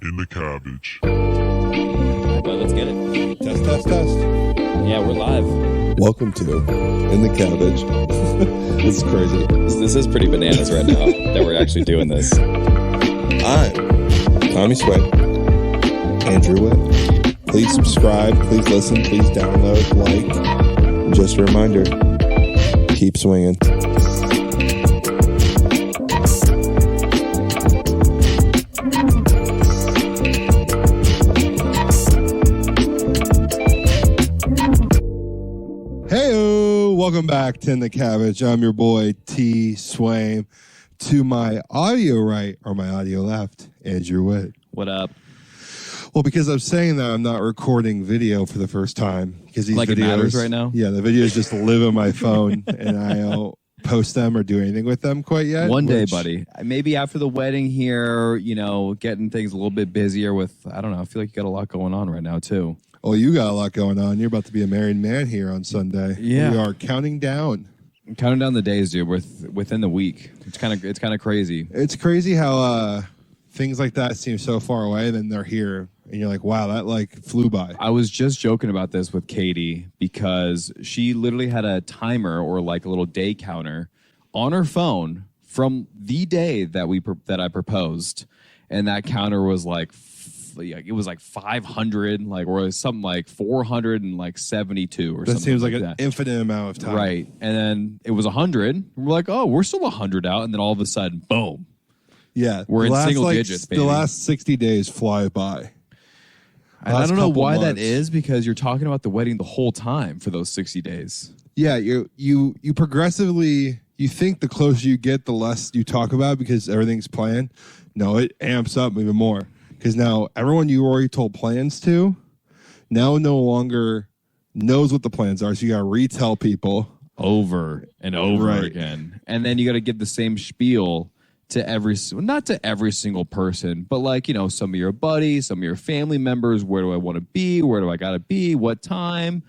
in the cabbage. Well, let's get it. Test. Yeah, we're live. Welcome to In the Cabbage. This is crazy. This is pretty bananas right now that we're actually doing this. I'm Tommy Sweat, Andrew Witt. Please subscribe, please listen, please download, like. And just a reminder, keep swinging. Welcome back to In the Cabbage. I'm your boy T. Swaim. To my audio right or my audio left, Andrew Witt. What up? Well, because I'm saying that I'm not recording video for the first time because these like videos, it matters right now. Yeah, the videos just live on my phone, and I don't post them or do anything with them quite yet. One day, buddy. Maybe after the wedding here, getting things a little bit busier with. I don't know. I feel like you got a lot going on right now too. Oh, you got a lot going on. You're about to be a married man here on Sunday. Yeah. We are counting down. I'm counting down the days, dude, within the week. It's kind of crazy. It's crazy how things like that seem so far away, then they're here. And you're like, wow, that like flew by. I was just joking about this with Katie because she literally had a timer or like a little day counter on her phone from the day that I proposed. And that counter was like, it was like 500, or something like 472 or something. That seems like that. an infinite amount of time. Right. And then it was 100. We're like, oh, we're still 100 out. And then all of a sudden, boom. Yeah. We're in single digits, baby. The last 60 days fly by. I don't know why that is, because you're talking about the wedding the whole time for those 60 days. Yeah, you progressively, you think the closer you get, the less you talk about because everything's planned. No, it amps up even more. Because now everyone you already told plans to now no longer knows what the plans are. So you got to retell people over and over again. And then you got to give the same spiel to not to every single person, but some of your buddies, some of your family members. Where do I want to be? Where do I got to be? What time?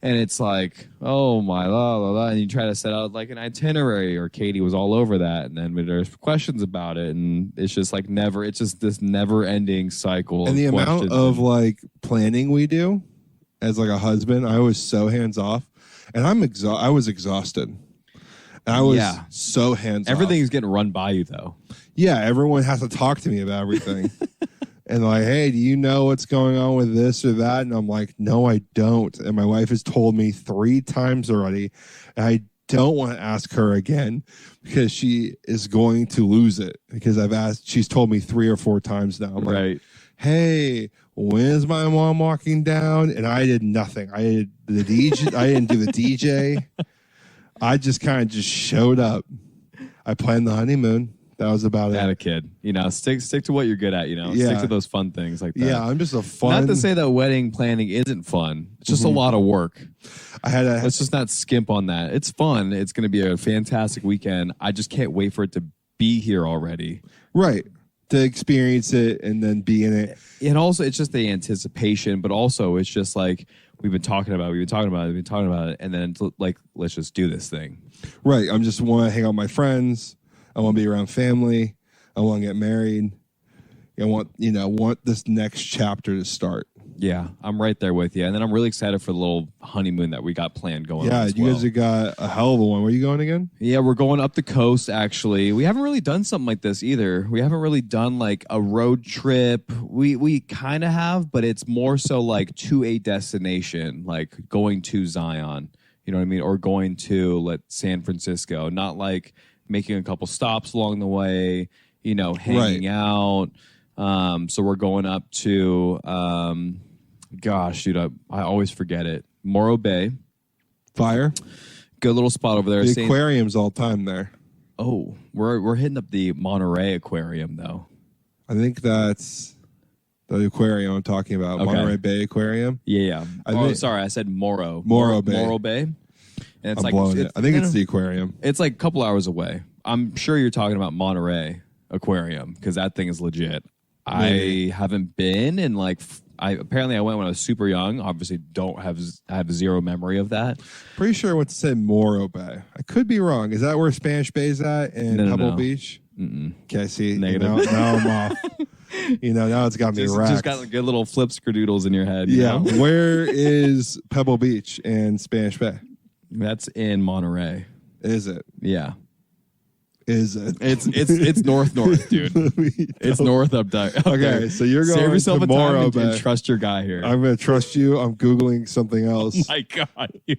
And it's like, oh my, la, la, la. And you try to set out like an itinerary, or Katie was all over that. And then there's questions about it. And it's just like it's just this never ending cycle. And the amount of planning we do as like a husband, I was so hands off, and I was exhausted. And I was so hands off. Everything's getting run by you though. Yeah. Everyone has to talk to me about everything. And like, hey, do you know what's going on with this or that? And I'm like, no, I don't. And my wife has told me 3 times already. And I don't want to ask her again because she is going to lose it. Because she's told me 3 or 4 times now. I'm like, hey, when's my mom walking down? And I did nothing. I did the DJ. I didn't do the DJ. I just kind of just showed up. I planned the honeymoon. That was about it. Had a kid, stick to what you're good at, stick to those fun things like that. Yeah, I'm just a fun. Not to say that wedding planning isn't fun. It's just a lot of work. Let's just not skimp on that. It's fun. It's going to be a fantastic weekend. I just can't wait for it to be here already. Right. To experience it and then be in it. And also, it's just the anticipation, but also it's just like we've been talking about it, and then it's like, let's just do this thing. Right. I just want to hang out with my friends. I want to be around family. I want to get married. I want this next chapter to start. Yeah, I'm right there with you. And then I'm really excited for the little honeymoon that we got planned going on. Yeah, you guys have got a hell of a one. Where are you going again? Yeah, we're going up the coast, actually. We haven't really done something like this either. We haven't really done like a road trip. We kind of have, but it's more so like to a destination, like going to Zion, you know what I mean? Or going to San Francisco, not like making a couple stops along the way, hanging out. So we're going up to, gosh, dude, I always forget it. Morro Bay. Fire. Good little spot over there. The aquarium's all time there. Oh, we're hitting up the Monterey Aquarium, though. I think that's the aquarium I'm talking about. Okay. Monterey Bay Aquarium. Yeah. Sorry, I said Morro. Morro Bay. Morro Bay. And it's I'm blowing it. I think it's the aquarium. It's like a couple hours away. I'm sure you're talking about Monterey Aquarium because that thing is legit. Maybe. I haven't been, and apparently I went when I was super young. Obviously, I have zero memory of that. Pretty sure I went to say Morro Bay. I could be wrong. Is that where Spanish Bay's at in Pebble Beach? Mm-mm. Okay, see, negative. Now I'm off. Now it's got me racked. Just got like good little flip skerdoodles in your head. Yeah. You know? Where is Pebble Beach and Spanish Bay? That's in Monterey. Is it? Yeah. Is it? It's north, dude. It's north up there. Okay, so you're going Save yourself to a time Morro Bay. and trust your guy here. I'm going to trust you. I'm Googling something else. Oh my God, you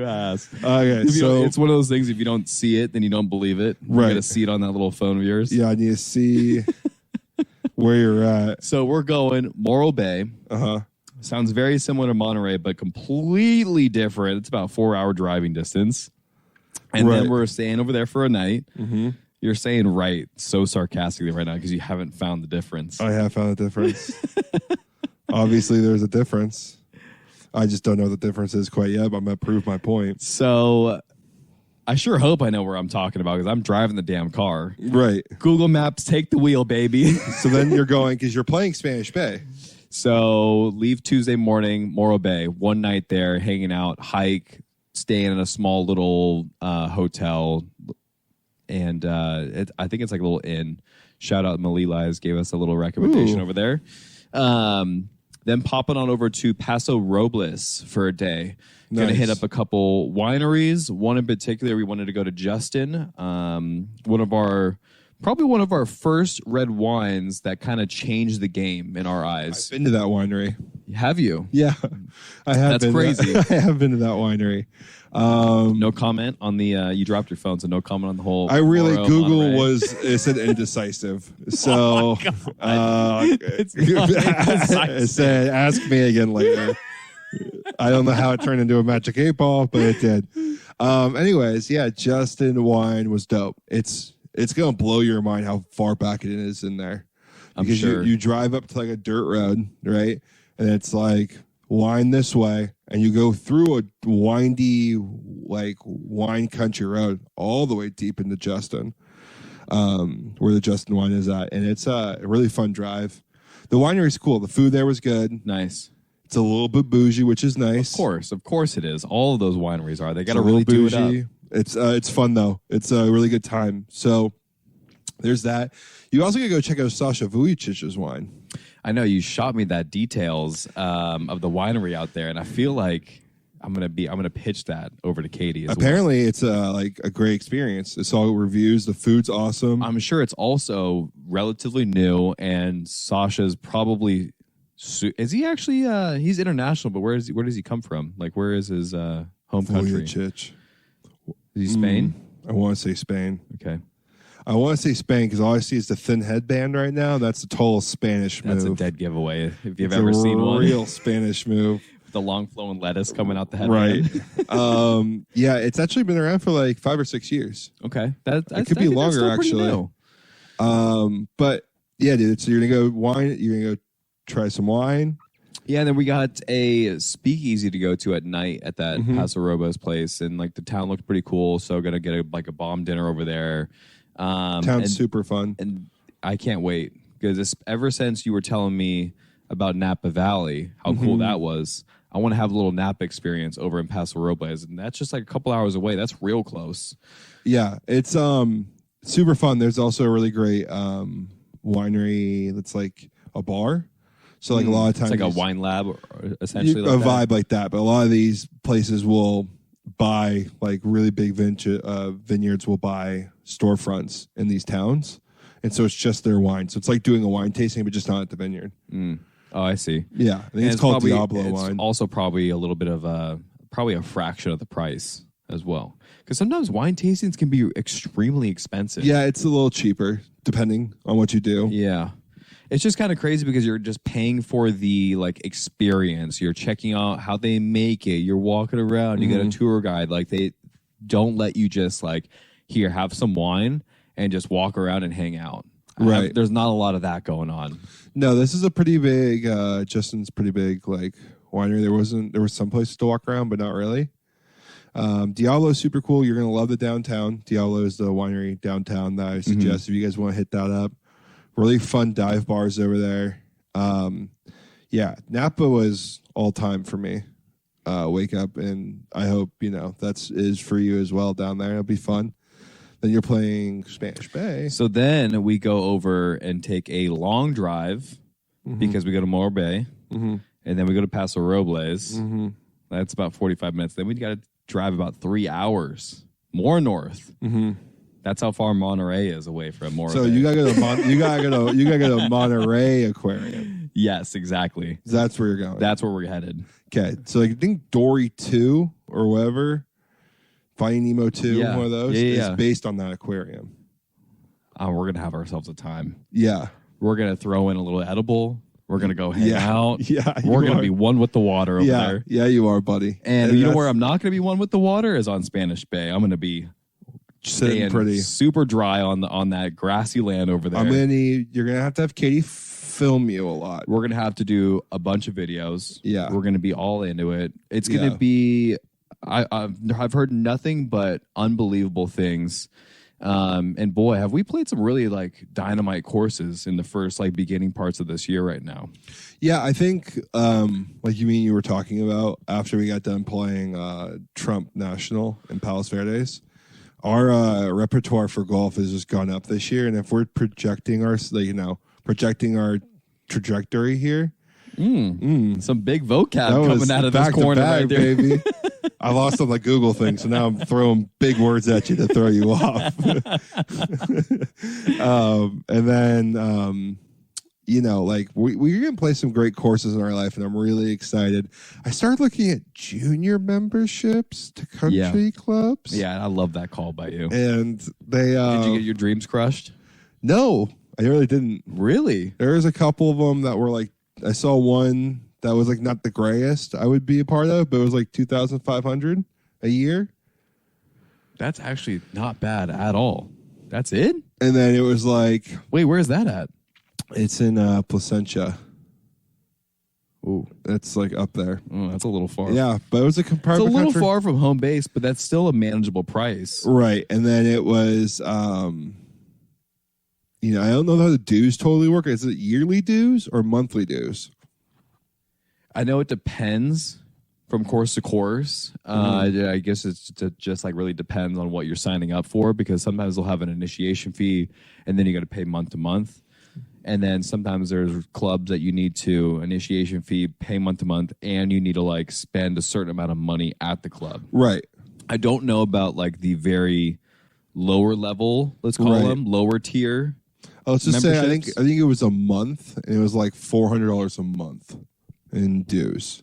ass. Okay, so it's one of those things. If you don't see it, then you don't believe it. Right. You got to see it on that little phone of yours. yeah, I need to see where you're at. So we're going Morro Bay. Uh-huh. Sounds very similar to Monterey, but completely different. It's about a 4-hour driving distance. And Right. then we're staying over there for a night. Mm-hmm. You're saying right so sarcastically right now because you haven't found the difference. I have found a difference. Obviously, there's a difference. I just don't know what the difference is quite yet, but I'm going to prove my point. So I sure hope I know where I'm talking about because I'm driving the damn car. Right. Google Maps, take the wheel, baby. So then you're going, because you're playing Spanish Bay. So leave Tuesday morning, Morro Bay, one night there, hanging out, hike, staying in a small little hotel. And I think it's like a little inn. Shout out Malili's gave us a little recommendation over there. Then popping on over to Paso Robles for a day. Going to hit up a couple wineries. One in particular, we wanted to go to Justin. Probably one of our first red wines that kind of changed the game in our eyes. I've been to that winery. Have you? Yeah, I have. That's crazy. I have been to that winery. No comment on the. You dropped your phone, so no comment on the whole. I really Moro, Google Monterey. it said indecisive. So It's not indecisive. it said ask me again later. I don't know how it turned into a magic 8-ball, but it did. Anyways, yeah, Justin wine was dope. It's gonna blow your mind how far back it is in there. Because I'm sure. you drive up to like a dirt road, right? And it's like wine this way, and you go through a windy, like wine country road all the way deep into Justin, where the Justin wine is at. And it's a really fun drive. The winery's cool. The food there was good. Nice. It's a little bit bougie, which is nice. Of course it is. All of those wineries are. They got to It's a really little do it bougie. up. It's fun though. It's a really good time. So there's that. You also gotta go check out Sasha Vujicic's wine. I know you shot me that details of the winery out there, and I feel like I'm gonna pitch that over to Katie as Apparently, it's like a great experience. I saw reviews. The food's awesome. well. I'm sure it's also relatively new, and Sasha's probably. Is he actually? He's international, but where does he come from? Like, where is his home country? Vujicic. Is he Spain? I want to say Spain. Okay, I want to say Spain because all I see is the thin headband right now. That's a total Spanish move. that's a dead giveaway. If you've It's ever a seen one, real Spanish move. with the long flowing lettuce coming out the Right. headband. Yeah, it's actually been around for like 5 or 6 years. Okay, It could be longer actually. But yeah, dude. So you're gonna go wine. You're gonna go try some wine. Yeah, and then we got a speakeasy to go to at night at that Paso Robles place, and like the town looked pretty cool. So gonna get a bomb dinner over there. Town's super fun. And I can't wait because ever since you were telling me about Napa Valley, how cool that was, I want to have a little Napa experience over in Paso Robles, and that's just like a couple hours away. That's real close. Yeah, it's super fun. There's also a really great winery that's like a bar. So like a lot of times It's like a wine lab, or essentially. a Like that. vibe like that. But a lot of these places will buy like really big vineyards will buy storefronts in these towns, and so it's just their wine. So it's like doing a wine tasting, but just not at the vineyard. Oh, I see. Yeah, I think it's called Diablo it's wine. Also, probably a little bit of probably a fraction of the price as well. Because sometimes wine tastings can be extremely expensive. Yeah, it's a little cheaper depending on what you do. Yeah. It's just kind of crazy because you're just paying for the like experience. You're checking out how they make it. You're walking around. You get a tour guide. Like they don't let you just like here have some wine and just walk around and hang out. Right. There's not a lot of that going on. No, this is a pretty big. Justin's pretty big like winery. There was some places to walk around, but not really. Diablo is super cool. You're gonna love the downtown. Diablo is the winery downtown that I suggest if you guys want to hit that up. Really fun dive bars over there. Yeah, Napa was all time for me. Wake up, and I hope that's is for you as well down there. It'll be fun. Then you're playing Spanish Bay. So then we go over and take a long drive because we go to Morro Bay, and then we go to Paso Robles. That's about 45 minutes. Then we got to drive about 3 hours more north. That's how far Monterey is away from Morro So Bay. you gotta go to Monterey Aquarium. Yes, exactly. That's where you're going. That's where we're headed. Okay, so I think Dory 2 or whatever, Finding Nemo 2, one of those, is based on that aquarium. We're going to have ourselves a time. Yeah. We're going to throw in a little edible. We're going to go hang out. Yeah. We're going to be one with the water over there. Yeah, you are, buddy. And you know where I'm not going to be one with the water is on Spanish Bay. I'm going to be sitting pretty super dry on that grassy land over there. You're going to have Katie film you a lot. We're going to have to do a bunch of videos. Yeah. We're going to be all into it. It's going to be... I've heard nothing but unbelievable things, and boy, have we played some really like dynamite courses in the first like beginning parts of this year right now. Yeah, I think like you were talking about after we got done playing Trump National in Palos Verdes, our repertoire for golf has just gone up this year, and if we're projecting our trajectory here. Some big vocab coming out of this corner right there. Baby. I lost on the Google thing, so now I'm throwing big words at you to throw you off. And then, like we're going to play some great courses in our life, and I'm really excited. I started looking at junior memberships to country clubs. Yeah, I love that call by you. And they... Did you get your dreams crushed? No, I really didn't. Really? There was a couple of them that were like, I saw one that was like not the grayest I would be a part of, but it was like $2,500 a year. That's actually not bad at all. That's it? And then it was like... Wait, where's that at? It's in Placentia. Ooh. It's like up there. Oh, that's a little far. Yeah, but it was a It's a little far from home base, but that's still a manageable price. Right. And then it was... I don't know how the dues totally work. Is it yearly dues or monthly dues? I know it depends from course to course. I guess it's just like really depends on what you're signing up for, because sometimes they'll have an initiation fee and then you got to pay month to month. And then sometimes there's clubs that you need to initiation fee, pay month to month, and you need to like spend a certain amount of money at the club. Right. I don't know about like the very lower level, let's call them lower tier. Let's just say I think it was a month, and it was like $400 a month in dues.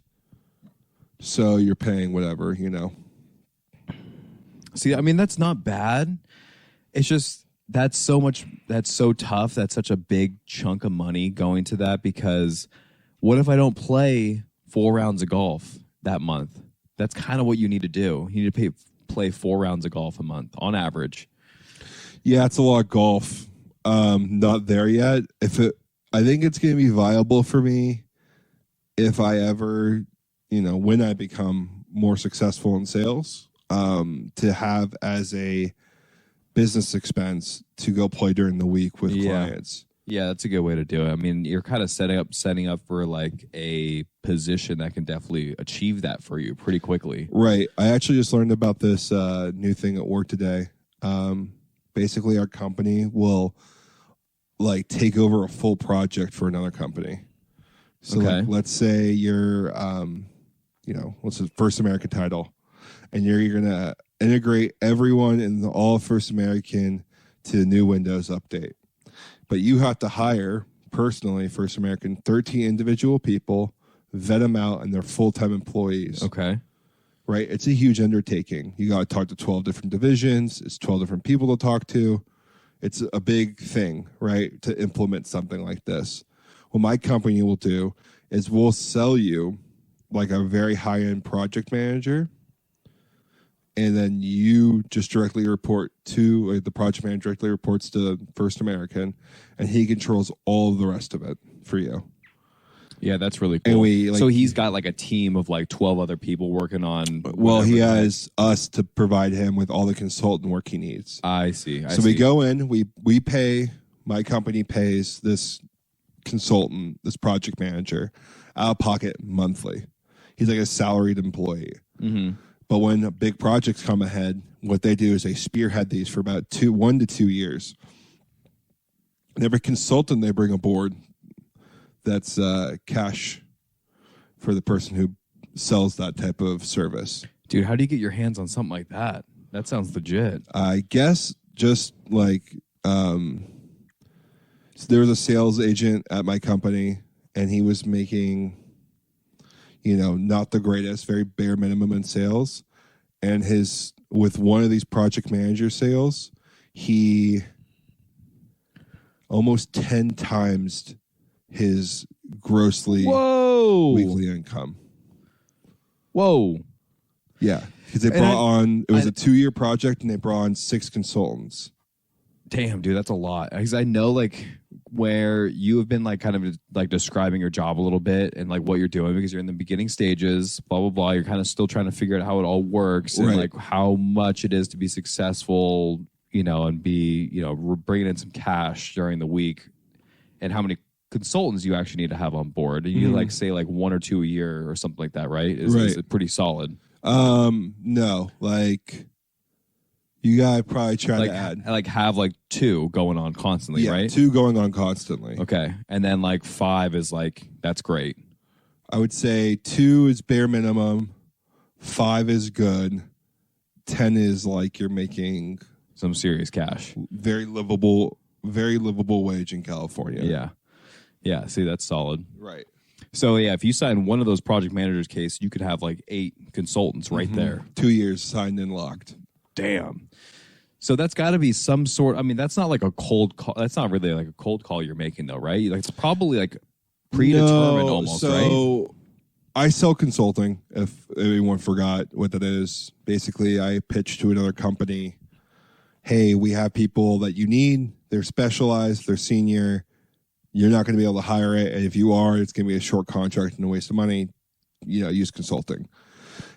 So you're paying whatever, See, I mean, that's not bad. It's just that's so tough. That's such a big chunk of money going to that, because what if I don't play 4 rounds of golf that month? That's kind of what you need to do. You need to play 4 rounds of golf a month on average. Yeah, it's a lot of golf. Not there yet. I think it's going to be viable for me if I ever, when I become more successful in sales, to have as a business expense to go play during the week with clients. Yeah, that's a good way to do it. I mean, you're kind of setting up for like a position that can definitely achieve that for you pretty quickly. Right. I actually just learned about this new thing at work today. Basically, our company will like take over a full project for another company. So like, let's say you're, what's the First American title, and you're going to integrate everyone in all First American to the new Windows update. But you have to hire personally First American 13 individual people, vet them out, and they're full-time employees. Okay. Right? It's a huge undertaking. You got to talk to 12 different divisions. It's 12 different people to talk to. It's a big thing, right, to implement something like this. What my company will do is we'll sell you like a very high-end project manager, and then you just directly report to, like, the project manager directly reports to First American, and he controls all of the rest of it for you. Yeah, that's really cool. And so he's got like a team of like 12 other people working on. Well, he has us to provide him with all the consultant work he needs. I see. We go in, we pay, my company pays this consultant, this project manager, out of pocket monthly. He's like a salaried employee. But when big projects come ahead, what they do is they spearhead these for about 1 to 2 years. And every consultant they bring aboard, that's cash for the person who sells that type of service. Dude, how do you get your hands on something like that? That sounds legit. I guess just like so there was a sales agent at my company, and he was making, not the greatest, very bare minimum in sales. And with one of these project manager sales, he almost 10 times his grossly weekly income. Whoa. Yeah, because it was a 2-year project, and they brought on 6 consultants. Damn, dude, that's a lot. Because I know, like, where you have been, like, kind of, like, describing your job a little bit and, like, what you're doing, because you're in the beginning stages, blah, blah, blah. You're kind of still trying to figure out how it all works and, like, how much it is to be successful, and be, bringing in some cash during the week, and how many consultants you actually need to have on board. And you, like, say, like, 1 or 2 a year or something like that, right? Is it pretty solid? No, like, you gotta probably try to add, have like 2 going on constantly, right? 2 going on constantly. Okay, and then like 5 is like, that's great. I would say 2 is bare minimum, 5 is good, 10 is like you're making some serious cash, very livable wage in California. Yeah. See, that's solid, right? So yeah, if you sign one of those project managers case, you could have like 8 consultants right there. 2 years signed and locked. Damn. So that's got to be some sort. I mean, that's not like a cold call. That's not really like a cold call you're making, though, right? Like, it's probably like predetermined almost, right? So I sell consulting. If anyone forgot what that is, basically, I pitch to another company. Hey, we have people that you need. They're specialized. They're senior. You're not going to be able to hire it. And if you are, it's going to be a short contract and a waste of money. Use consulting.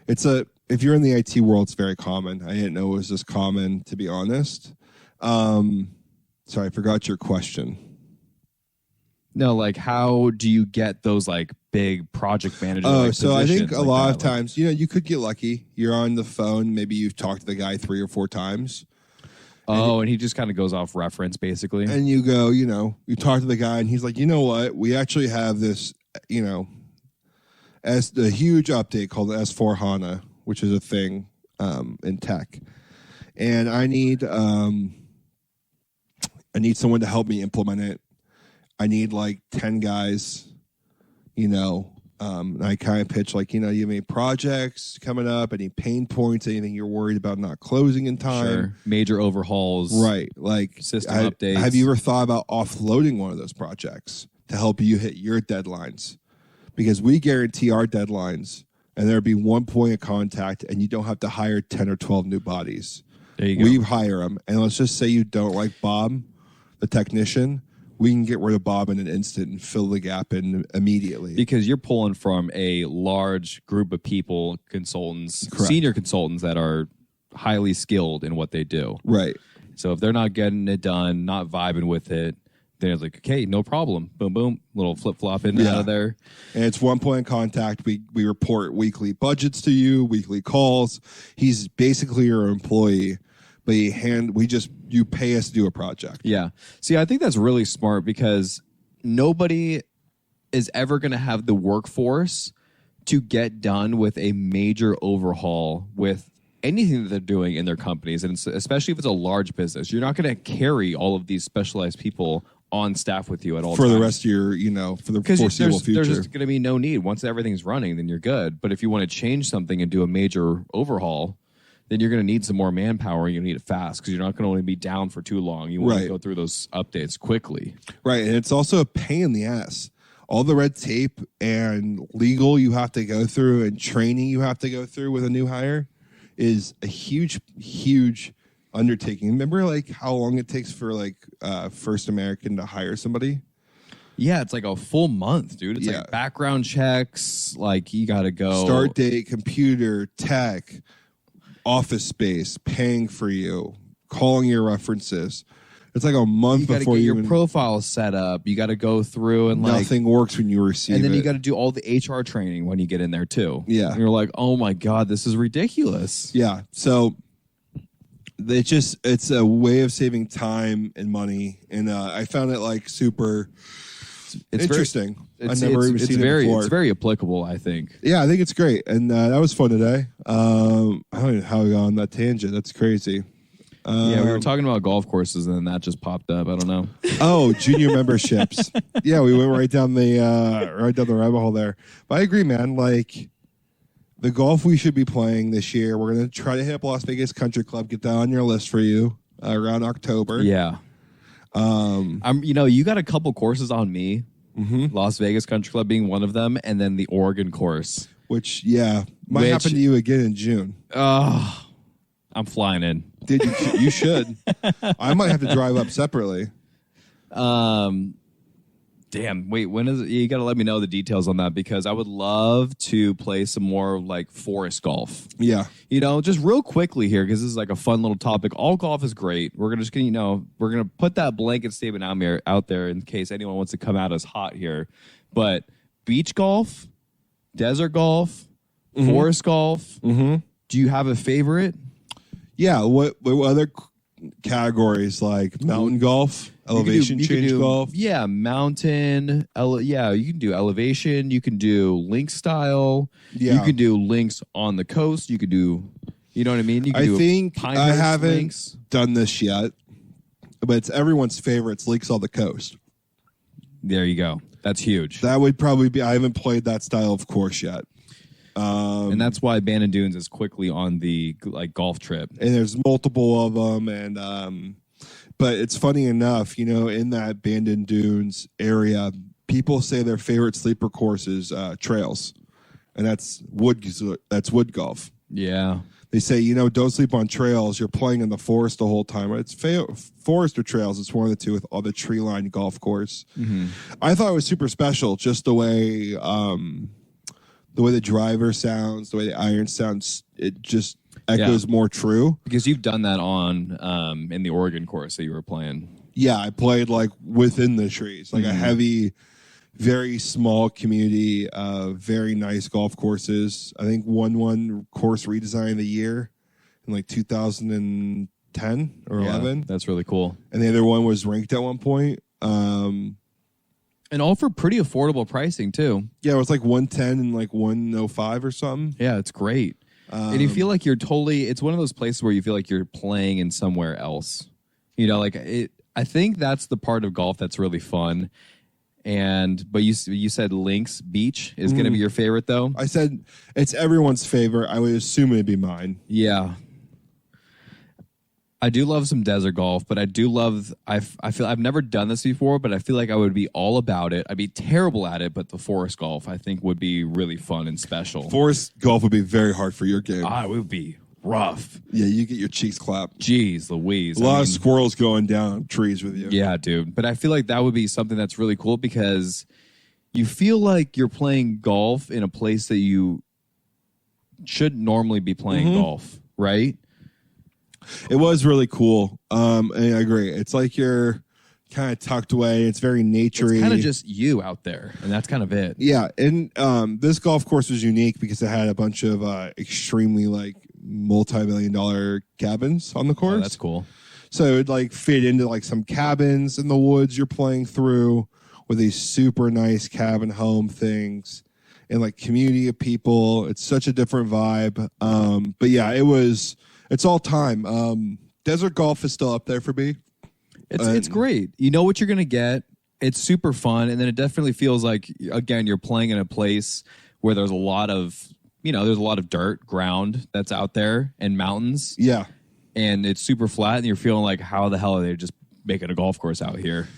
If you're in the IT world, it's very common. I didn't know it was this common, to be honest. Sorry, I forgot your question. No, like, how do you get those like big project managers? So I think a lot of times, you could get lucky. You're on the phone. Maybe you've talked to the guy 3 or 4 times. And he just kind of goes off reference, basically. And you go, you talk to the guy, and he's like, you know what? We actually have this, as the huge update called S4 HANA, which is a thing in tech. And I need someone to help me implement it. I need like 10 guys, and I kind of pitch like, you have any projects coming up, any pain points, anything you're worried about not closing in time. Sure. Major overhauls. Right. Like system updates. Have you ever thought about offloading one of those projects to help you hit your deadlines? Because we guarantee our deadlines, and there'd be one point of contact, and you don't have to hire 10 or 12 new bodies. There you go. We hire them, and let's just say you don't like Bob, the technician. We can get rid of Bob in an instant and fill the gap in immediately. Because you're pulling from a large group of people, consultants, Correct. Senior consultants that are highly skilled in what they do. Right. So if they're not getting it done, not vibing with it, then it's like, okay, no problem. Boom, boom, little flip-flop in and out of there. And it's one point of contact. We report weekly budgets to you, weekly calls. He's basically your employee, but you pay us to do a project. Yeah. See, I think that's really smart, because nobody is ever going to have the workforce to get done with a major overhaul with anything that they're doing in their companies. And especially if it's a large business, you're not going to carry all of these specialized people on staff with you at all for times. The rest of your, for the foreseeable future. There's just going to be no need. Once everything's running, then you're good. But if you want to change something and do a major overhaul, then you're going to need some more manpower, and you need it fast, because you're not going to only be down for too long. You want to go through those updates quickly. Right, and it's also a pain in the ass. All the red tape and legal you have to go through and training you have to go through with a new hire is a huge, huge undertaking. Remember, like, how long it takes for like First American to hire somebody? Yeah, it's like a full month, dude. It's like background checks. Like, you got to go start date, computer, tech, office space, paying for you, calling your references. It's like a month You got to before get you your even, profile set up. You got to go through and nothing works when you receive and then it. you got to do all the HR training when you get in there too. Yeah. And you're like, oh my God, this is ridiculous. Yeah. So it's a way of saving time and money. And I found it like super interesting. I've never even seen it before. It's very applicable, I think. Yeah, I think it's great. And that was fun today. I don't know how we got on that tangent. That's crazy. Yeah, we were talking about golf courses, and then that just popped up. I don't know. Oh, junior memberships. Yeah, we went right down the rabbit hole there. But I agree, man. Like the golf we should be playing this year, we're gonna try to hit up Las Vegas Country Club. Get that on your list for you around October. Yeah. You got a couple courses on me. Mm-hmm. Las Vegas Country Club being one of them, and then the Oregon course, which might happen to you again in June. Oh, I'm flying in. Dude, you should. I might have to drive up separately. Damn. Wait, when is it? You got to let me know the details on that because I would love to play some more like forest golf. Yeah. Just real quickly here because this is like a fun little topic. All golf is great. We're gonna put that blanket statement out there in case anyone wants to come at us hot here. But beach golf, desert golf, forest golf. Mm-hmm. Do you have a favorite? Yeah. What other categories like mountain golf, elevation change golf? Yeah, mountain. You can do elevation. You can do links style. Yeah. You can do links on the coast. You could do, you know what I mean? You can I haven't done this yet, but it's everyone's favorite. It's links on the coast. There you go. That's huge. That would probably be. I haven't played that style of course yet. And that's why Bandon Dunes is quickly on the golf trip. And there's multiple of them, and but it's funny enough, in that Bandon Dunes area, people say their favorite sleeper course is trails, and that's wood golf. Yeah, they say don't sleep on trails. You're playing in the forest the whole time. It's forest or trails. It's one of the two with all the tree lined golf course. Mm-hmm. I thought it was super special, just the way. The way the driver sounds, the way the iron sounds, it just echoes more true. Because you've done that on in the Oregon course that you were playing. Yeah, I played like within the trees, like a heavy, very small community, very nice golf courses. I think won course redesign of the year in like 2010 or 11. That's really cool. And the other one was ranked at one point. And all for pretty affordable pricing, too. Yeah, it was like 110 and like 105 or something. Yeah, it's great. And you feel like it's one of those places where you feel like you're playing in somewhere else. I think that's the part of golf that's really fun. But you said Links Beach is going to be your favorite, though? I said it's everyone's favorite. I would assume it'd be mine. Yeah. I do love some desert golf, but I do love. I feel I've never done this before, but I feel like I would be all about it. I'd be terrible at it, but the forest golf I think would be really fun and special. Forest golf would be very hard for your game. It would be rough. Yeah, you get your cheeks clapped. Jeez Louise. A lot of squirrels going down trees with you. Yeah, dude. But I feel like that would be something that's really cool because you feel like you're playing golf in a place that you should normally be playing golf, right? It was really cool. And I agree. It's like you're kind of tucked away. It's very naturey. It's kind of just you out there, and that's kind of it. Yeah, and this golf course was unique because it had a bunch of extremely like multi-million-dollar cabins on the course. Oh, that's cool. So it would like fit into like some cabins in the woods you're playing through with these super nice cabin home things and like community of people. It's such a different vibe. But yeah, it's all time. Desert golf is still up there for me. It's great. You know what you're going to get. It's super fun. And then it definitely feels like, again, you're playing in a place where there's a lot of dirt ground that's out there and mountains. Yeah. And it's super flat and you're feeling like, how the hell are they just making a golf course out here?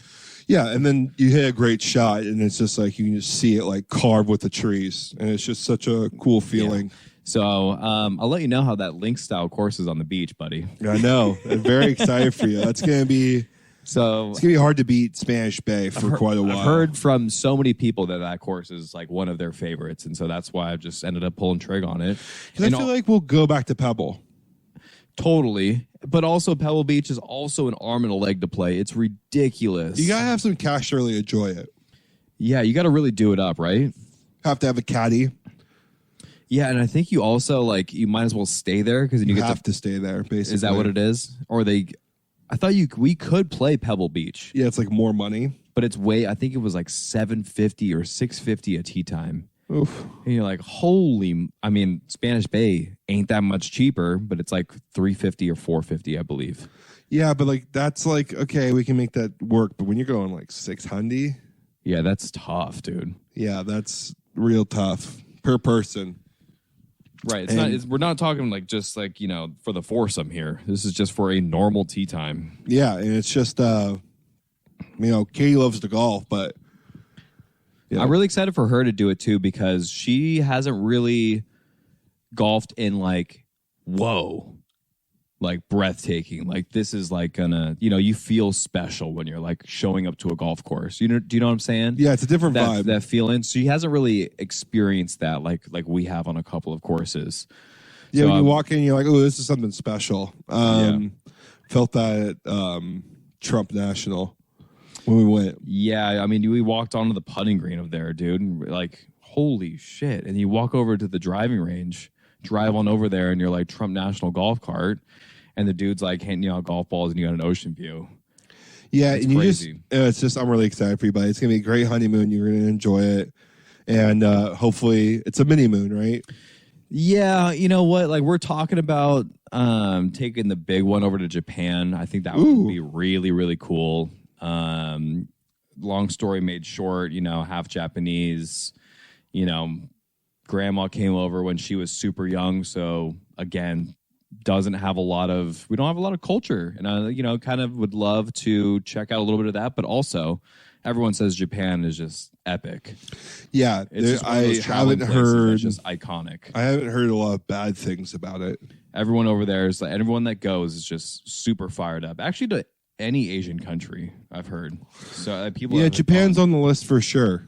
Yeah. And then you hit a great shot and it's just like, you can just see it like carved with the trees. And it's just such a cool feeling. Yeah. So I'll let you know how that link style course is on the beach, buddy. I know. I'm very excited for you. It's gonna be hard to beat Spanish Bay for quite a while. I've heard from so many people that course is like one of their favorites, and so that's why I've just ended up pulling trig on it. Because I feel like we'll go back to Pebble. Totally. But also Pebble Beach is also an arm and a leg to play. It's ridiculous. You gotta have some cash to really enjoy it. Yeah, you got to really do it up, right? Have to have a caddy. Yeah, and I think you also like you might as well stay there because You have to stay there. Basically, Is that what it is? Or I thought we could play Pebble Beach, Yeah, it's like more money. but it's way. I think it was like $750 or $650 a tea time. Oof. And you're like, holy! I mean, Spanish Bay ain't that much cheaper, but it's like $350 or $450, I believe. Yeah, but like that's like okay, we can make that work. But when you're going like 600, Yeah, that's tough, dude. yeah, that's real tough per person. Right. We're not talking like just like for the foursome here. This is just for a normal tea time. Yeah, and it's just Katie loves to golf, but I'm really excited for her to do it too because she hasn't really golfed in like breathtaking. Like this is like gonna you feel special when you're like showing up to a golf course. Do you know what I'm saying? yeah, it's a different that, vibe. That feeling. So she hasn't really experienced that like we have on a couple of courses. Yeah, so, when you walk in, you're like, oh, this is something special. Felt that at Trump National when we went. Yeah, I mean, we walked onto the putting green of there, dude, and we're like, holy shit. And you walk over to the driving range, drive on over there in your like Trump National golf cart, and the dude's like handing you out golf balls and you got an ocean view. Yeah, it's and crazy. I'm really excited for you, buddy. It's gonna be a great honeymoon. You're gonna enjoy it. And hopefully it's a mini moon, right? Yeah, you know what? Like we're talking about taking the big one over to Japan. I think that would be really, really cool. Long story made short, half Japanese, grandma came over when she was super young. So again, we don't have a lot of culture. And I, kind of would love to check out a little bit of that, but also everyone says Japan is just epic. Yeah. It's just one of those traveling places that's just iconic. I haven't heard a lot of bad things about it. Everyone over there is like, everyone that goes is just super fired up. Actually, to any Asian country, I've heard. So people. Yeah, Japan's on the list for sure.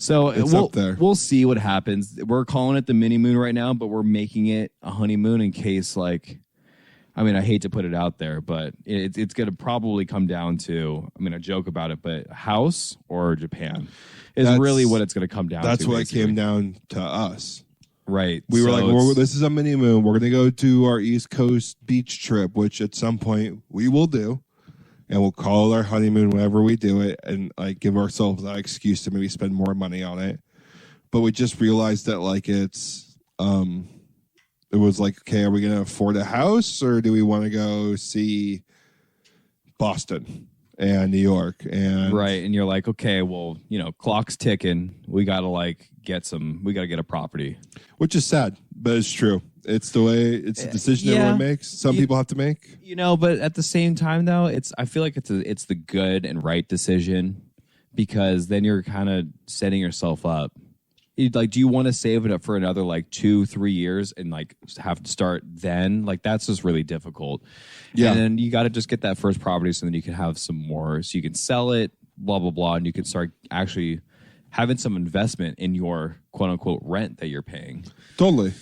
So it's up there. We'll see what happens. We're calling it the mini moon right now, but we're making it a honeymoon in case, like, I mean, I hate to put it out there, but it's going to probably come down to, I mean, I joke about it, but house or Japan is really what it's going to come down to. That's what basically. It came down to us. Right. We were like, this is a mini moon. We're going to go to our East Coast beach trip, which at some point we will do. And we'll call it our honeymoon whenever we do it and like give ourselves that excuse to maybe spend more money on it. But we just realized that like it was like, okay, are we going to afford a house or do we want to go see Boston and New York? And right. And you're like, okay, well, clock's ticking. We got to get a property. Which is sad, but it's true. It's the way, it's a decision everyone makes. Some people have to make. But at the same time, though, I feel like it's the good and right decision because then you're kind of setting yourself up. Do you want to save it up for another 2-3 years and have to start then? That's just really difficult. Yeah. And then you got to just get that first property so then you can have some more, so you can sell it, blah, blah, blah. And you can start actually having some investment in your quote unquote rent that you're paying. Totally.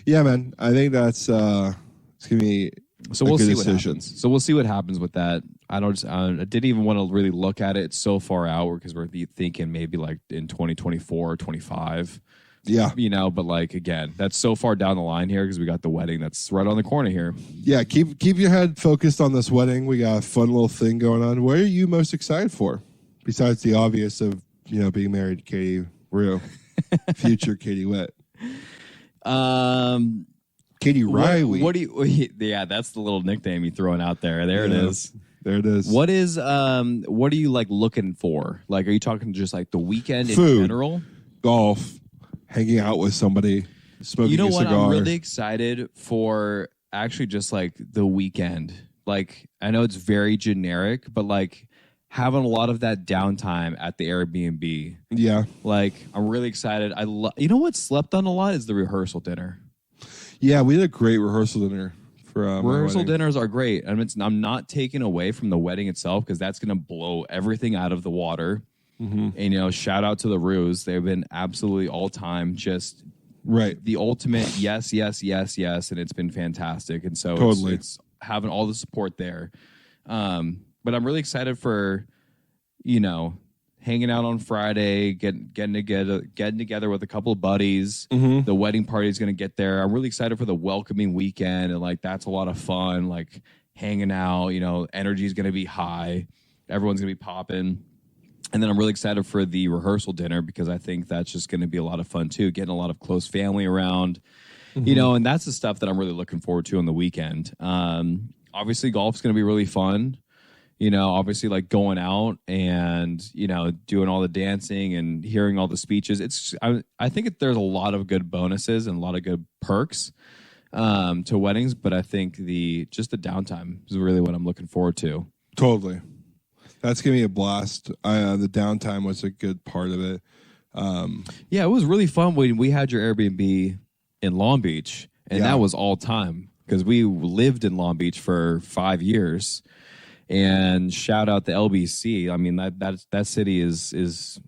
Yeah, man. I think that's it's gonna be we'll see what happens. So we'll see what happens with that. I didn't even want to really look at it. It's so far out because we're thinking maybe in 2024 or 25. Yeah. But again, that's so far down the line here because we got the wedding that's right on the corner here. Yeah, keep your head focused on this wedding. We got a fun little thing going on. What are you most excited for? Besides the obvious of, being married to Katie Rue, future Katie Witt. Katie Riley. What do you? Yeah, that's the little nickname you're throwing out there. There it is. There it is. What is? What are you looking for? Are you talking just the weekend Food, in general? Golf, hanging out with somebody, smoking a cigar. I'm really excited for actually just the weekend. I know it's very generic, but having a lot of that downtime at the Airbnb. Yeah. I'm really excited. You know what slept on a lot is the rehearsal dinner. Yeah, we had a great rehearsal dinner for rehearsal dinners are great. I mean, I'm not taking away from the wedding itself because that's going to blow everything out of the water. Mm-hmm. And shout out to the Roos. They've been absolutely all time just Right. the ultimate yes, yes, yes, yes, and it's been fantastic. And so Totally. it's having all the support there. But I'm really excited for, you know, hanging out on Friday, getting together with a couple of buddies. Mm-hmm. The wedding party is going to get there. I'm really excited for the welcoming weekend, and like that's a lot of fun. Like hanging out, you know, energy is going to be high. Everyone's going to be popping. And then I'm really excited for the rehearsal dinner because I think that's just going to be a lot of fun too. Getting a lot of close family around, you know, and that's the stuff that I'm really looking forward to on the weekend. Obviously, golf's going to be really fun. You know, obviously, like going out and, you know, doing all the dancing and hearing all the speeches. I think there's a lot of good bonuses and a lot of good perks to weddings, but I think just the downtime is really what I'm looking forward to. Totally. That's going to be a blast. The downtime was a good part of it. Yeah, it was really fun when we had your Airbnb in Long Beach, and that was all time because we lived in Long Beach for 5 years. And shout out the LBC. I mean, that city is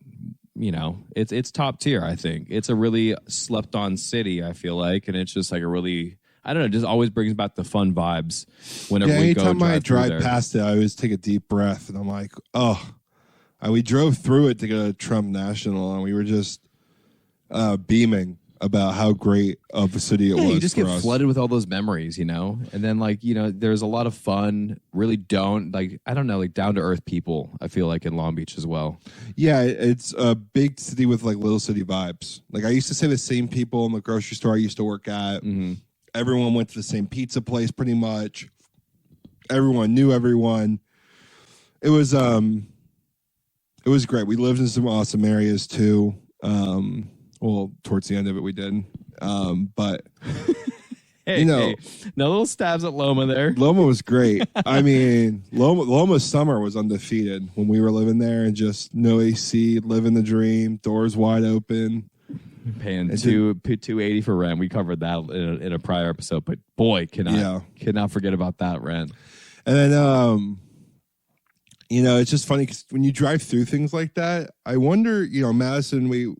you know, it's top tier. I think it's a really slept on city. I feel like, and it's just like a really, I don't know, it just always brings back the fun vibes whenever we go. Anytime I drive there. past it, I always take a deep breath, and I'm like, oh. We drove through it to go to Trump National, and we were just beaming about how great of a city it was. You just get us. flooded with all those memories, you know? And then, like, you know, there's a lot of fun, really down to earth people, I feel like, in Long Beach as well. Yeah, it's a big city with, like, little city vibes. Like, I used to say the same people in the grocery store I used to work at. Mm-hmm. Everyone went to the same pizza place pretty much. Everyone knew everyone. It was great. We lived in some awesome areas, too. Well, towards the end of it, we did. But, hey, you know. Hey. No little stabs at Loma there. Loma was great. I mean, Loma's summer was undefeated when we were living there and just no AC, living the dream, doors wide open. Paying $280 for rent. We covered that in a prior episode, but boy, cannot forget about that rent. And then, you know, it's just funny because when you drive through things like that, I wonder, you know, Madison, we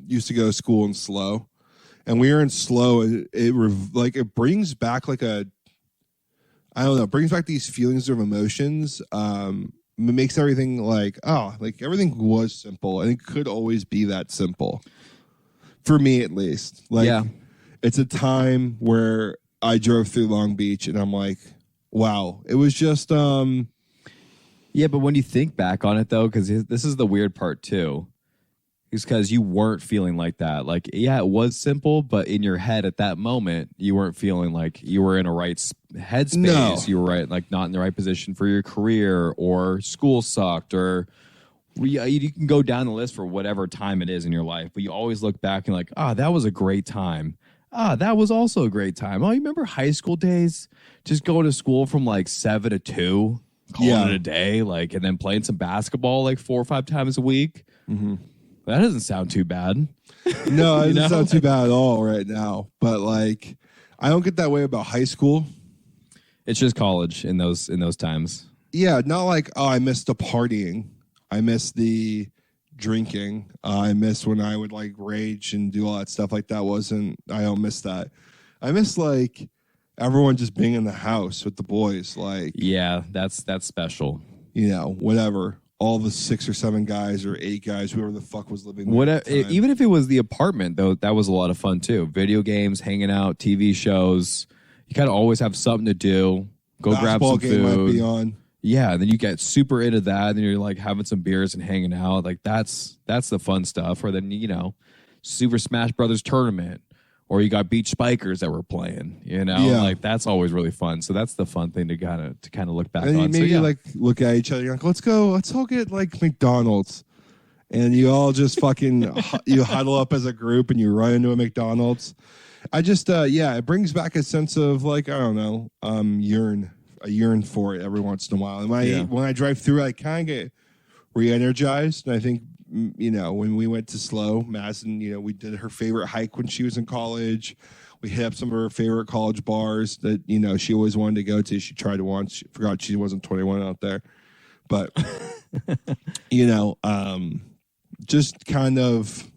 used to go to school in SLO, and we were in SLO, and it brings back like I don't know, brings back these feelings of emotions. It makes everything like everything was simple, and it could always be that simple. For me, at least. Like, it's a time where I drove through Long Beach, and I'm like, wow, it was just Yeah, but when you think back on it, though, because this is the weird part, too, is because you weren't feeling like that. Like, yeah, it was simple, but in your head at that moment, you weren't feeling like you were in a right headspace. No. You were like not in the right position for your career, or school sucked, or you can go down the list for whatever time it is in your life, but you always look back and like, that was a great time. That was also a great time. Oh, you remember high school days? Just going to school from like 7 to 2. Calling it a day, like, and then playing some basketball like 4 or 5 times a week. Mm-hmm. That doesn't sound too bad. No, it doesn't sound too bad at all right now. But like, I don't get that way about high school. It's just college in those times. Yeah, not like, I miss the partying. I miss the drinking. I miss when I would like rage and do all that stuff. Like I don't miss that. I miss like everyone just being in the house with the boys, like, yeah, that's special. You know, whatever. All the 6 or 7 guys or 8 guys, whoever the fuck was living there. Even if it was the apartment, though, that was a lot of fun too. Video games, hanging out, TV shows. You kind of always have something to do. Go grab some food. Might be on. Yeah, and then you get super into that, and you're like having some beers and hanging out. Like that's the fun stuff. Or then, you know, Super Smash Brothers tournament. Or you got beach spikers that were playing, you know, like that's always really fun. So that's the fun thing to kind of look back on. Maybe like look at each other, you're like, let's all get like McDonald's, and you all just fucking you huddle up as a group and you run into a McDonald's. I just it brings back a sense of like, I don't know, yearn for it every once in a while. And when I drive through, I kind of get re-energized, and I think, you know, when we went to SLO, Madison, you know, we did her favorite hike when she was in college. We hit up some of her favorite college bars that, you know, she always wanted to go to. She tried to once. She forgot she wasn't 21 out there. But, you know, just kind of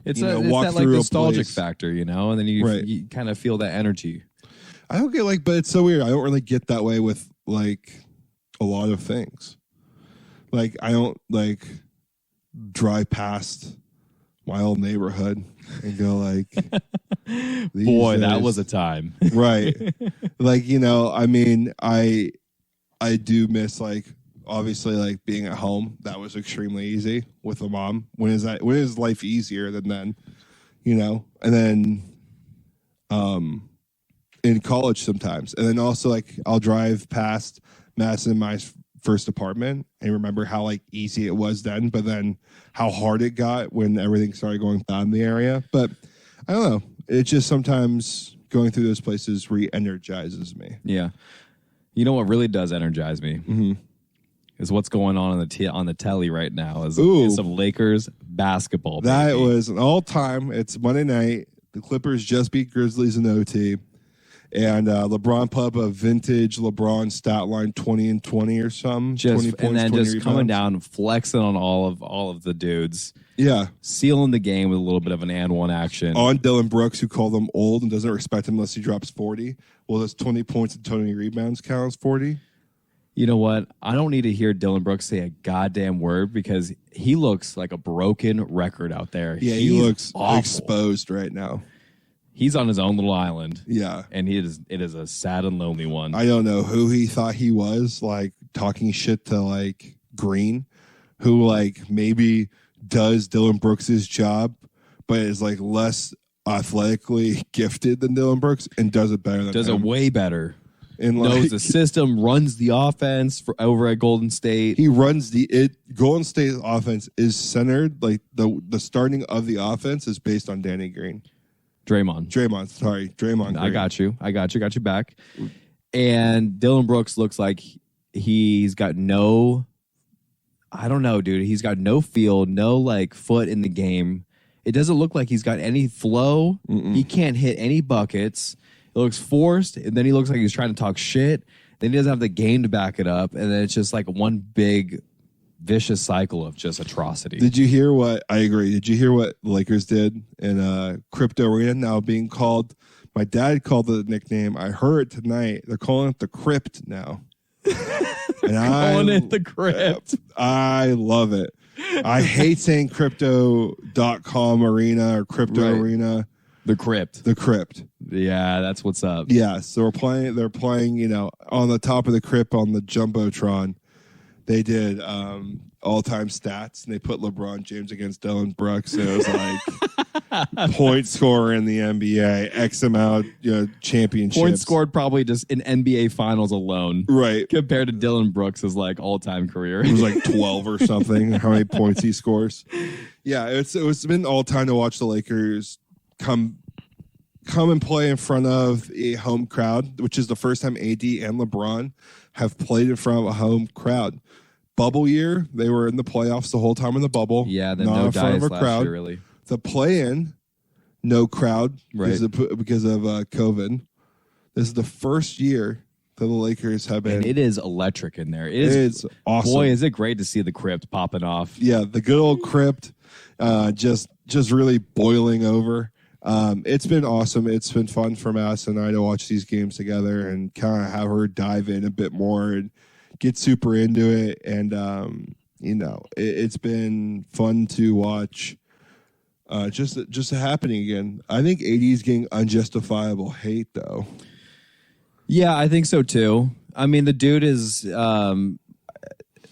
It's walk that like through a nostalgic place. factor, and then you kind of feel that energy. I don't get but it's so weird. I don't really get that way with like a lot of things. Like I don't drive past my old neighborhood and go like, boy, that was a time. Right. I mean, I do miss obviously being at home. That was extremely easy with a mom. When is life easier than then? And then in college sometimes. And then also I'll drive past Madison and my first apartment and remember how easy it was then, but then how hard it got when everything started going down in the area. But I don't know. It just sometimes going through those places re-energizes me. Yeah. You know what really does energize me? Mm-hmm. Is what's going on the telly right now is some Lakers basketball. That baby. was an all-time. It's Monday night. The Clippers just beat Grizzlies in OT. And LeBron put up a vintage LeBron stat line 20 and 20 or something. 20 points, and then 20 just rebounds. coming down, flexing on all of the dudes. Yeah. Sealing the game with a little bit of an and one action. On Dylan Brooks, who called him old and doesn't respect him unless he drops 40. Well, does 20 points and 20 rebounds count as 40? You know what? I don't need to hear Dylan Brooks say a goddamn word because he looks like a broken record out there. Yeah, he looks exposed right now. He's on his own little island. Yeah. And it is a sad and lonely one. I don't know who he thought he was, talking shit to Green, who maybe does Dylan Brooks' job, but is less athletically gifted than Dylan Brooks and does it better than does him. it way better. And knows the system, runs the offense over at Golden State. He runs Golden State's offense is centered, the starting of the offense is based on Danny Green. Draymond Green. I got you back. And Dylan Brooks looks like he's got I don't know, dude. He's got no feel, no foot in the game. It doesn't look like he's got any flow. Mm-mm. He can't hit any buckets. It looks forced, and then he looks like he's trying to talk shit. Then he doesn't have the game to back it up, and then it's just one big vicious cycle of just atrocity. Did you hear what? I agree. Did you hear what the Lakers did in Crypto Arena, now being called? My dad called it the nickname. I heard it tonight. They're calling it the Crypt now. And calling it the Crypt. I love it. I hate saying crypto.com arena or crypto arena. The Crypt. The Crypt. Yeah, that's what's up. Yeah, so they're playing, on the top of the Crypt on the Jumbotron. They did all-time stats, and they put LeBron James against Dylan Brooks. And it was point scorer in the NBA, X amount championships. Points scored probably just in NBA Finals alone. Right. Compared to Dylan Brooks' all-time career. It was 12 or something, how many points he scores. Yeah, it's been all-time to watch the Lakers come and play in front of a home crowd, which is the first time AD and LeBron have played in front of a home crowd. Bubble year, they were in the playoffs the whole time in the bubble. Yeah, then not no in front dice of a last crowd. year, really. The play-in, no crowd right. because of COVID. This is the first year that the Lakers have been. And it is electric in there. It's awesome. Boy, is it great to see the Crypt popping off. Yeah, the good old Crypt, just really boiling over. It's been awesome. It's been fun for Mass and I to watch these games together and kind of have her dive in a bit more and get super into it. And, it's been fun to watch just happening again. I think AD's getting unjustifiable hate, though. Yeah, I think so, too. I mean, the dude is...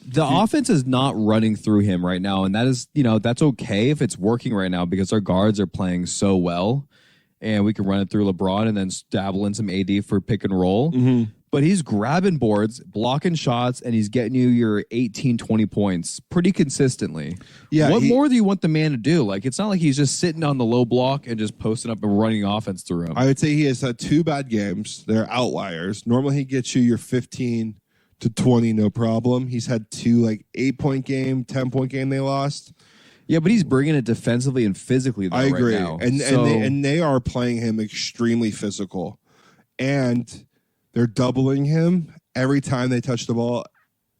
The offense is not running through him right now, and that is, that's okay if it's working right now because our guards are playing so well, and we can run it through LeBron and then dabble in some AD for pick and roll. Mm-hmm. But he's grabbing boards, blocking shots, and he's getting you your 18, 20 points pretty consistently. Yeah, what more do you want the man to do? It's not like he's just sitting on the low block and just posting up and running offense through him. I would say he has had 2 bad games. They're outliers. Normally he gets you your 15 to 20, no problem. He's had 2 8-point game, 10-point game they lost. Yeah, but he's bringing it defensively and physically. Though, I agree, right now. And they are playing him extremely physical, and they're doubling him every time they touch the ball.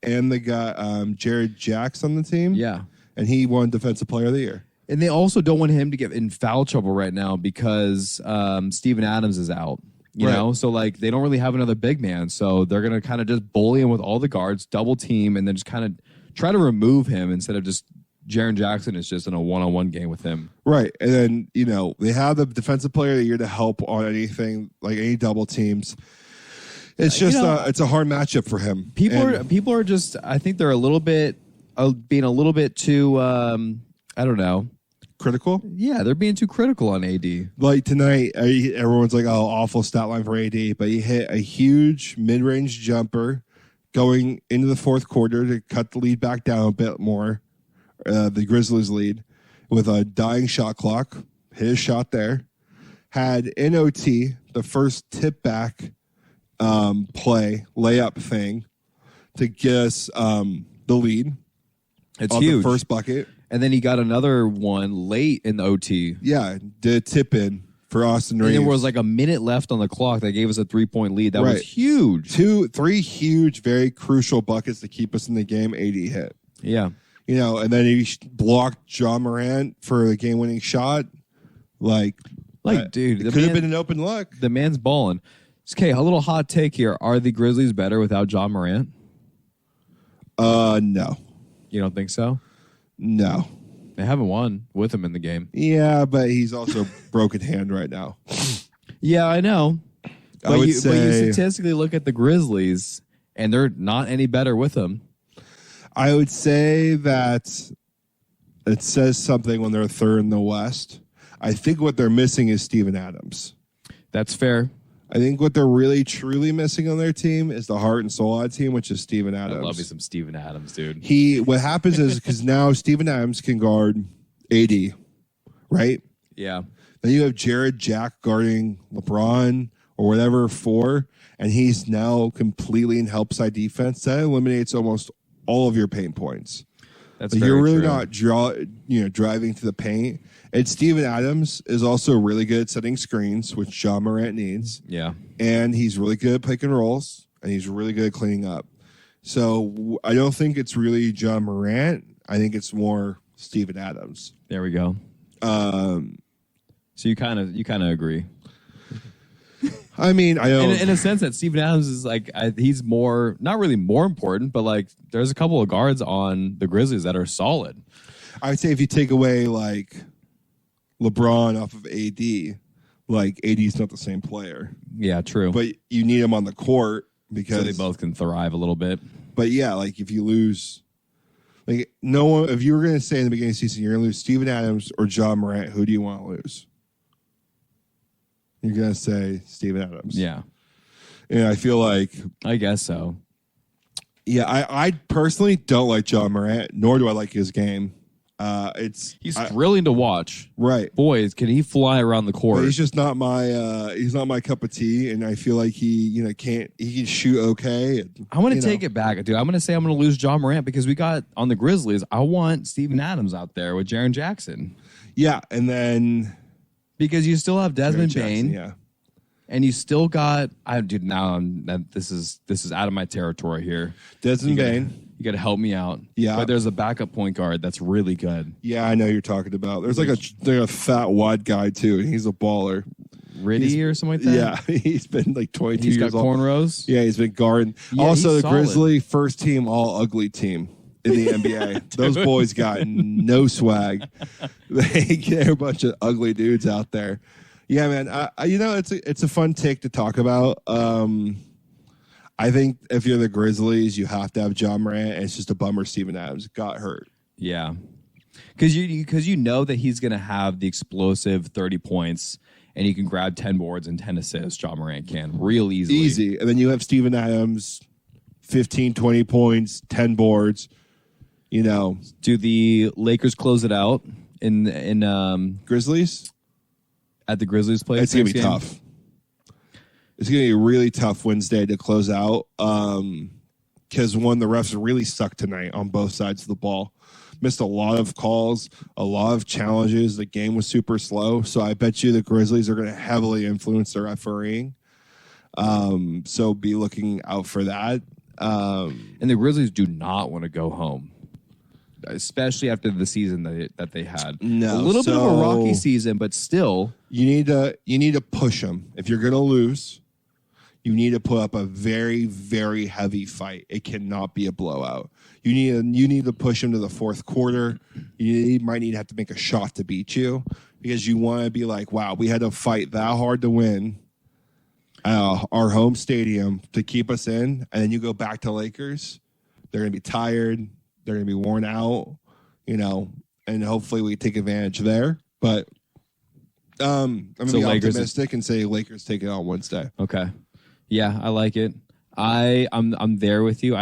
And they got Jared Jacks on the team. Yeah, and he won Defensive Player of the Year. And they also don't want him to get in foul trouble right now because Steven Adams is out. You know, so like they don't really have another big man, so they're gonna kind of just bully him with all the guards, double team, and then just kind of try to remove him instead of just Jaren Jackson is just in a one-on-one game with him. Right, and then they have the defensive player of the year to help on anything like any double teams. It's just it's a hard matchup for him. People are just I think they're a little bit being a little bit too I don't know. Critical? Yeah, they're being too critical on AD. Like tonight, everyone's like, oh, awful stat line for AD, but he hit a huge mid-range jumper going into the fourth quarter to cut the lead back down a bit more, the Grizzlies lead, with a dying shot clock. Hit his shot there. Had in OT, the first tip back layup thing to get us the lead. It's on huge. The first bucket. And then he got another one late in the OT. Yeah, did a tip in for Austin Reeves. And there was like a minute left on the clock that gave us a 3-point lead. That was huge. 3 huge, very crucial buckets to keep us in the game. AD hit. Yeah. And then he blocked John Morant for the game-winning shot. Dude, it could have been an open look. The man's balling. Okay, a little hot take here. Are the Grizzlies better without John Morant? No. You don't think so? No. They haven't won with him in the game. Yeah, but he's also broken hand right now. Yeah, I know. But you statistically look at the Grizzlies, and they're not any better with him. I would say that it says something when they're third in the West. I think what they're missing is Steven Adams. That's fair. I think what they're really, truly missing on their team is the heart and soul of the team, which is Steven Adams. I love me some Steven Adams, dude. What happens is because now Steven Adams can guard AD, right? Yeah. Then you have Jared Jack guarding LeBron or whatever 4, and he's now completely in help side defense. That eliminates almost all of your paint points. That's you're really true. not driving to the paint. And Steven Adams is also really good at setting screens, which John Morant needs. Yeah. And he's really good at pick and rolls, and he's really good at cleaning up. So I don't think it's really John Morant. I think it's more Steven Adams. There we go. So you kind of agree. I mean, I don't. In a sense that Steven Adams is he's more, not really more important, but there's a couple of guards on the Grizzlies that are solid. I'd say if you take away LeBron off of AD, AD's not the same player. Yeah, true. But you need him on the court because so they both can thrive a little bit. But yeah, if you lose, no one. If you were going to say in the beginning of the season you're going to lose Steven Adams or John Morant, who do you want to lose? You're going to say Steven Adams. Yeah. And I feel like... I guess so. Yeah, I personally don't like John Morant, nor do I like his game. He's thrilling to watch. Right. Boys, can he fly around the court? But he's just not my cup of tea, and I feel like he can shoot okay. I want to take it back, dude. I'm going to say I'm going to lose John Morant because we got on the Grizzlies. I want Steven Adams out there with Jaren Jackson. Yeah, and then... Because you still have Desmond Bain, yeah, and you still got this is out of my territory here. Desmond Bain, you got to help me out. Yeah, but there's a backup point guard that's really good. Yeah, I know you're talking about. There's a fat wide guy too, and he's a baller. Riddy or something like that. Yeah, he's been 22 years old. He's got cornrows. Yeah, he's been guarding. Yeah, also, the solid. Grizzly first team all ugly team in the NBA. Those boys got no swag. They're a bunch of ugly dudes out there. Yeah, man. It's a fun take to talk about. I think if you're the Grizzlies, you have to have John Morant, and it's just a bummer Steven Adams got hurt. Yeah, because you know that he's going to have the explosive 30 points, and he can grab 10 boards and 10 assists. John Morant can real easily. Easy, and then you have Steven Adams, 15, 20 points, 10 boards. Do the Lakers close it out in Grizzlies? At the Grizzlies place? It's going to be tough. It's going to be a really tough Wednesday to close out because, the refs really sucked tonight on both sides of the ball. Missed a lot of calls, a lot of challenges. The game was super slow. So I bet you the Grizzlies are going to heavily influence the refereeing. So be looking out for that. And the Grizzlies do not want to go home. especially after the season that they had. No, a little bit of a rocky season, but still, you need to push them. If you're going to lose, you need to put up a very, very heavy fight. It cannot be a blowout. You need to push them to the fourth quarter. You might need to have to make a shot to beat you because you want to be like, wow, we had to fight that hard to win our home stadium to keep us in. And then you go back to Lakers. They're going to be tired. They're going to be worn out, and hopefully we take advantage there. But I'm going to be optimistic and say Lakers take it on Wednesday. Okay. Yeah, I like it. I'm there with you.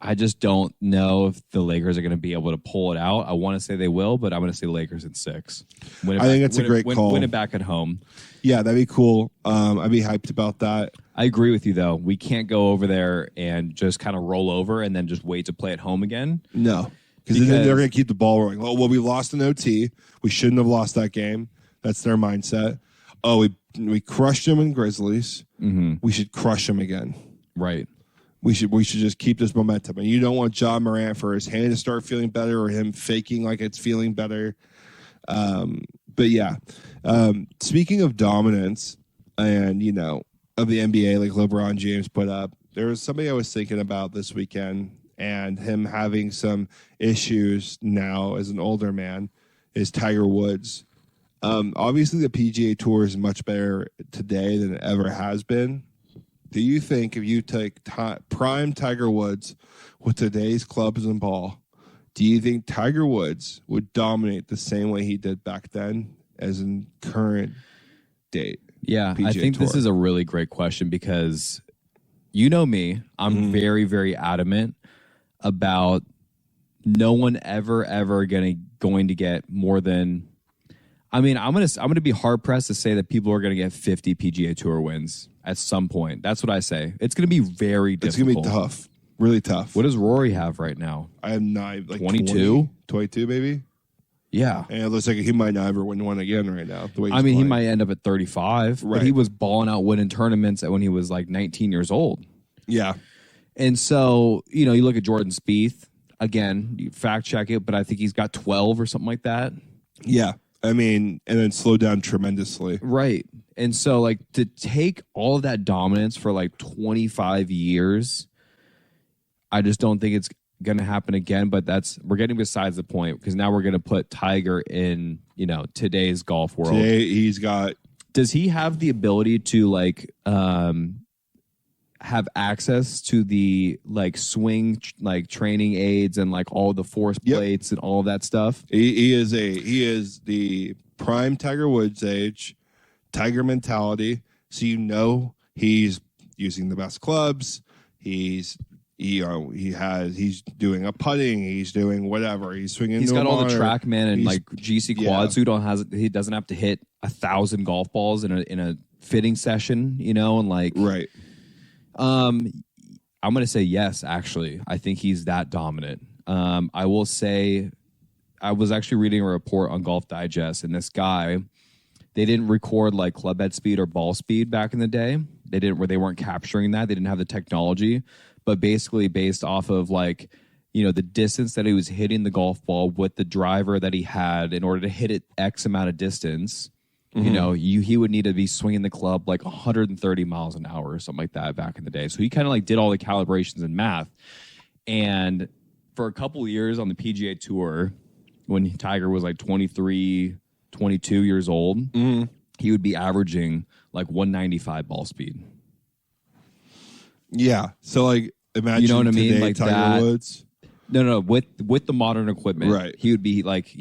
I just don't know if the Lakers are going to be able to pull it out. I want to say they will, but I'm going to say Lakers in 6. I think it's a great call. Win it back at home. Yeah, that'd be cool. I'd be hyped about that. I agree with you, though. We can't go over there and just kind of roll over and then just wait to play at home again. No, because they're going to keep the ball rolling. Well, we lost in OT. We shouldn't have lost that game. That's their mindset. Oh, we crushed them in Grizzlies. Mm-hmm. We should crush them again. Right. We should just keep this momentum. And you don't want John Morant for his hand to start feeling better or him faking like it's feeling better. But yeah, speaking of dominance and, of the NBA, like LeBron James put up, there was somebody I was thinking about this weekend and him having some issues now as an older man is Tiger Woods. Obviously, the PGA Tour is much better today than it ever has been. Do you think if you take prime Tiger Woods with today's clubs and ball, do you think Tiger Woods would dominate the same way he did back then as in current date? Yeah, PGA I think Tour? This is a really great question because you know me. I'm very, very adamant about no one ever going to get more than. I mean, I'm gonna be hard pressed to say that people are gonna get 50 PGA Tour wins at some point. That's what I say. It's gonna be very difficult. It's gonna be tough, really tough. What does Rory have right now? I have not like 22, 22 maybe. Yeah, and it looks like he might not ever win one again right now. The way he's he playing. might end up at 35, right. But he was balling out winning tournaments when he was like 19 years old. Yeah, and so you look at Jordan Spieth again. You fact check it, but I think he's got 12 or something like that. Yeah. I mean, and then slow down tremendously. Right. And so, like, to take all of that dominance for, like, 25 years, I just don't think it's going to happen again. But we're getting besides the point because now we're going to put Tiger in, today's golf world. Today, does he have the ability to, like, have access to the like swing like training aids and like all the force plates and all of that stuff? He is the prime Tiger Woods age, Tiger mentality. So he's using the best clubs. He's doing a putting. He's doing whatever. He's swinging. He's got all the TrackMan and like GC quads. He doesn't have to hit 1,000 golf balls in a fitting session. And like right. I'm going to say yes, actually. I think he's that dominant. I will say I was actually reading a report on Golf Digest, and this guy, they didn't record like club head speed or ball speed back in the day. They weren't capturing that. They didn't have the technology, but basically based off of like, the distance that he was hitting the golf ball with the driver that he had in order to hit it X amount of distance. He would need to be swinging the club like 130 miles an hour or something like that back in the day. So he kind of like did all the calibrations and math. And for a couple of years on the PGA Tour, when Tiger was like 23, 22 years old, he would be averaging like 195 ball speed. Yeah. So like imagine you know what I mean? Like Tiger that. Woods. No. With the modern equipment, right. He would be like,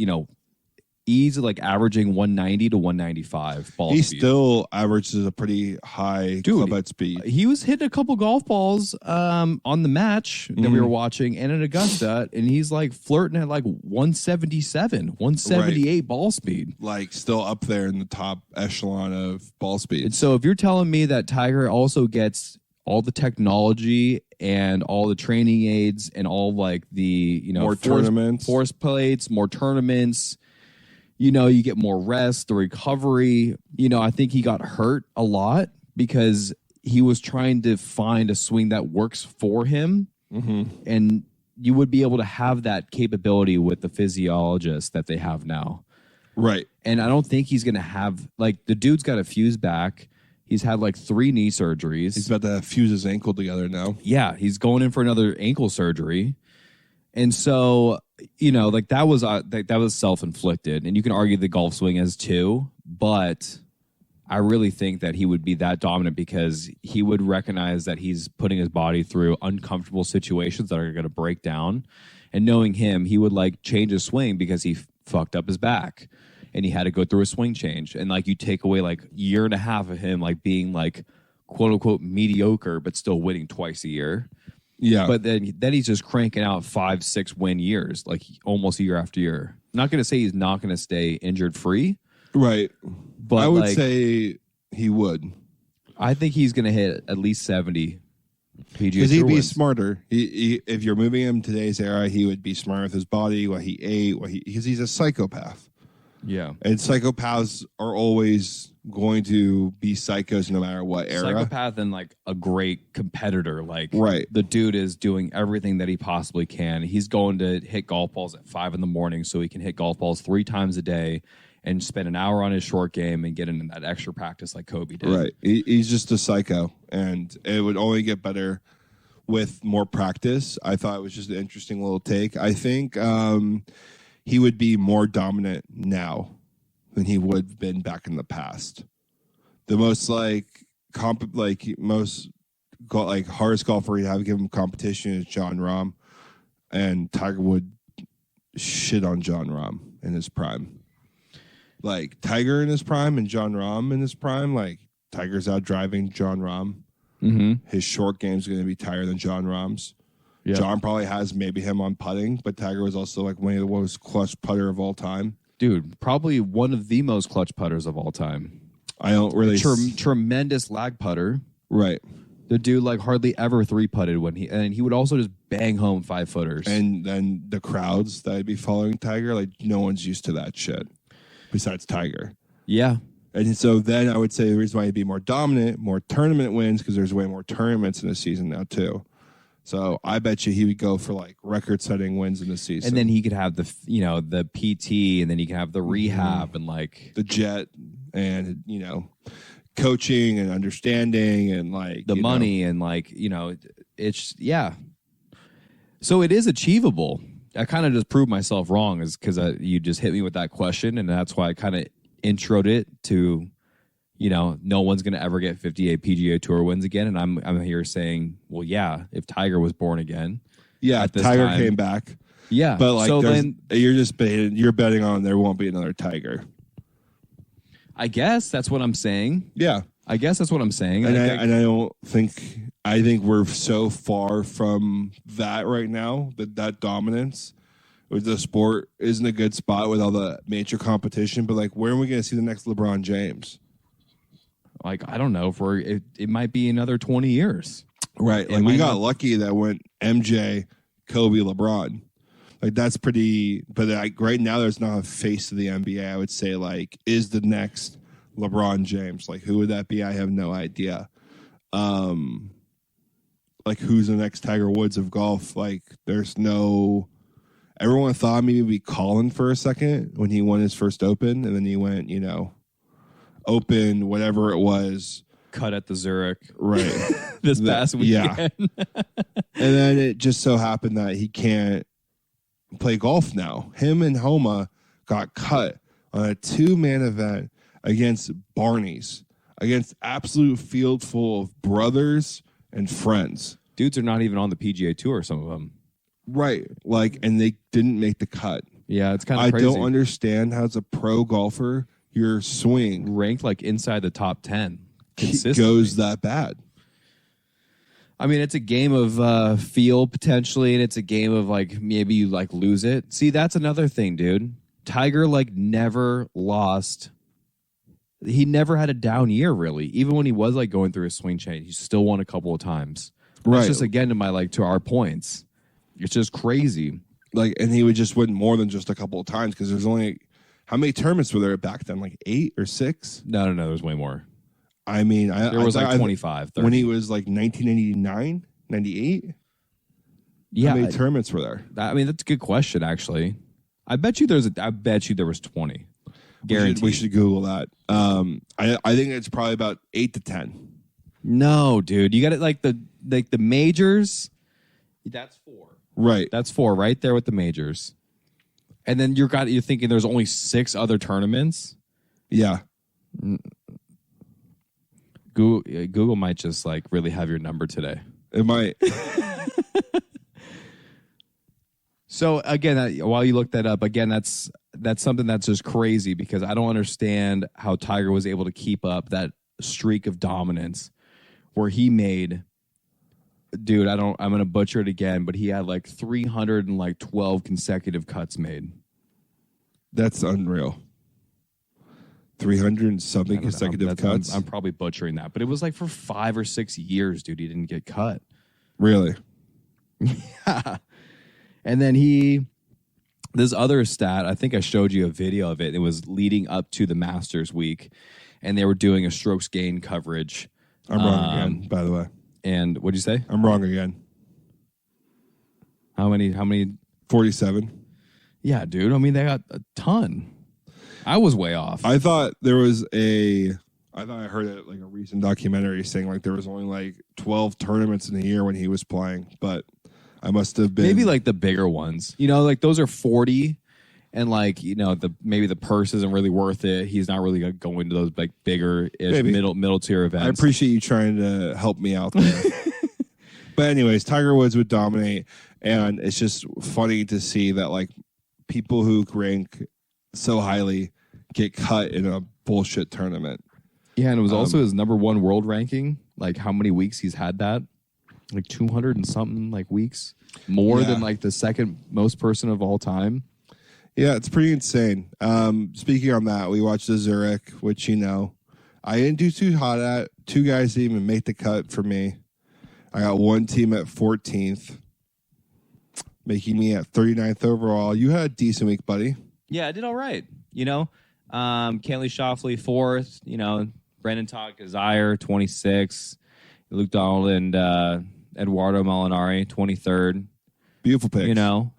easy like averaging 190 to 195 ball speed. He speed. still averages a pretty high club head speed. He was hitting a couple golf balls on the match that we were watching and at Augusta, and he's like flirting at like 177, 178 ball speed. Like still up there in the top echelon of ball speed. And so if you're telling me that Tiger also gets all the technology and all the training aids and all like the, more tournaments, force plates, more tournaments, you get more rest, the recovery. I think he got hurt a lot because he was trying to find a swing that works for him. Mm-hmm. And you would be able to have that capability with the physiologist that they have now. Right. And I don't think he's going to have, like, the dude's got a fuse back. He's had like 3 knee surgeries. He's about to fuse his ankle together now. Yeah, he's going in for another ankle surgery. And so, you know, like that was self-inflicted. And you can argue the golf swing is too, but I really think that he would be that dominant because he would recognize that he's putting his body through uncomfortable situations that are going to break down. And knowing him, he would like change his swing because he fucked up his back and he had to go through a swing change. And like you take away like a year and a half of him like being like quote unquote mediocre, but still winning twice a year. Yeah. But then he's just cranking out 5-6 win years, like almost year after year. I'm not going to say he's not going to stay injured free. Right. But I would like, say he would. I think he's going to hit at least 70 PGA Tour because he'd be wins. smarter. If you're moving him today's era, he would be smart with his body, what he ate, because he's a psychopath. Yeah. And psychopaths are always going to be psychos no matter what era. Psychopath and like a great competitor. Like right. The dude is doing everything that he possibly can. He's going to hit golf balls at 5 a.m. so he can hit golf balls 3 times a day and spend an hour on his short game and get into that extra practice like Kobe did. Right. He's just a psycho, and it would only get better with more practice. I thought it was just an interesting little take. I think he would be more dominant now than he would have been back in the past. The most hardest golfer you have to give him competition is Jon Rahm, and Tiger would shit on Jon Rahm in his prime. Like Tiger in his prime and Jon Rahm in his prime, like Tiger's out driving Jon Rahm. Mm-hmm. His short game's going to be tighter than Jon Rahm's. Yep. John probably has maybe him on putting, but Tiger was also like one of the most clutch putter of all time. Dude, probably one of the most clutch putters of all time. I don't really... Tremendous lag putter. Right. The dude like hardly ever 3-putted and he would also just bang home 5-footers. And then the crowds that would be following Tiger, like no one's used to that shit besides Tiger. Yeah. And so then I would say the reason why he'd be more dominant, more tournament wins, because there's way more tournaments in the season now too. So I bet you he would go for like record-setting wins in the season. And then he could have the PT, and then he can have the rehab and like the jet, and coaching and understanding and like the money and like it's So it is achievable. I kind of just proved myself wrong, is because you just hit me with that question, and that's why I kind of introed it to. No one's going to ever get 58 PGA Tour wins again. And I'm here saying, well, yeah, if Tiger was born again. Yeah, Tiger came back. Yeah. But like, so then, you're betting on there won't be another Tiger. I guess that's what I'm saying. Yeah. I guess that's what I'm saying. I think we're so far from that right now, that dominance. The sport isn't a good spot with all the major competition. But like, where are we going to see the next LeBron James? Like, I don't know, it might be another 20 years. Right. Like, we got lucky that went MJ, Kobe, LeBron. Like, that's pretty, but like right now there's not a face to the NBA. I would say, like, is the next LeBron James? Like, who would that be? I have no idea. Like, who's the next Tiger Woods of golf? Like, there's no, everyone thought maybe we'd be Colin for a second when he won his first Open, and then he went, Open, whatever it was. Cut at the Zurich. Right. this past weekend. Yeah. And then it just so happened that he can't play golf now. Him and Homa got cut on a 2-man event against Barney's, against absolute field full of brothers and friends. Dudes are not even on the PGA Tour, some of them. Right. Like, and they didn't make the cut. Yeah, it's kind of crazy. I don't understand how as a pro golfer, your swing ranked like inside the top 10 consistently goes that bad. I mean, it's a game of feel potentially, and it's a game of like maybe you like lose it. See, that's another thing, dude. Tiger like never lost. He never had a down year, really. Even when he was like going through a swing change, he still won a couple of times. Right. That's just again to our points. It's just crazy. Like, and he would just win more than just a couple of times because there's only. How many tournaments were there back then? Like 8 or 6? No. There's way more. I mean, there was like 25, 30. When he was like 1989, 98? Yeah, How many tournaments were there? I mean, that's a good question, actually. I bet you there was 20. Guaranteed. We should Google that. I think it's probably about 8 to 10. No, dude. You got it like the majors. That's 4. Right. That's 4 right there with the majors. And then you're thinking there's only 6 other tournaments. Yeah. Google might just like really have your number today. It might. So again, while you look that up, again, that's something that's just crazy because I don't understand how Tiger was able to keep up that streak of dominance where he made, dude, I'm going to butcher it again, but he had like 312 consecutive cuts made. That's unreal. 300 and something consecutive cuts. I'm probably butchering that, but it was like for 5 or 6 years, dude, he didn't get cut. Really? Yeah. And then this other stat, I think I showed you a video of it. It was leading up to the Masters week, and they were doing a strokes gain coverage. I'm wrong again, by the way. And what'd you say? I'm wrong again. How many? 47. Yeah, dude. I mean, they got a ton. I was way off. I thought I heard it like a recent documentary saying like there was only like 12 tournaments in a year when he was playing, but I must have been maybe like the bigger ones. You know, like those are 40 and like, you know, maybe the purse isn't really worth it. He's not really going to those like bigger middle tier events. I appreciate you trying to help me out there. But anyways, Tiger Woods would dominate, and it's just funny to see that like people who rank so highly get cut in a bullshit tournament. Yeah, and it was also his number 1 world ranking. Like how many weeks he's had that? Like 200 and something like weeks. More than like the second most person of all time. Yeah, it's pretty insane. Speaking on that, we watched the Zurich, which, you know, I didn't do too hot at. 2 guys didn't even make the cut for me. I got 1 team at 14th, making me at 39th overall. You had a decent week, buddy. Yeah, I did all right. You know, Cantley Shoffley 4th. You know, Brendan Todd Kazire 26. Luke Donald and Eduardo Molinari 23rd. Beautiful picks. You know,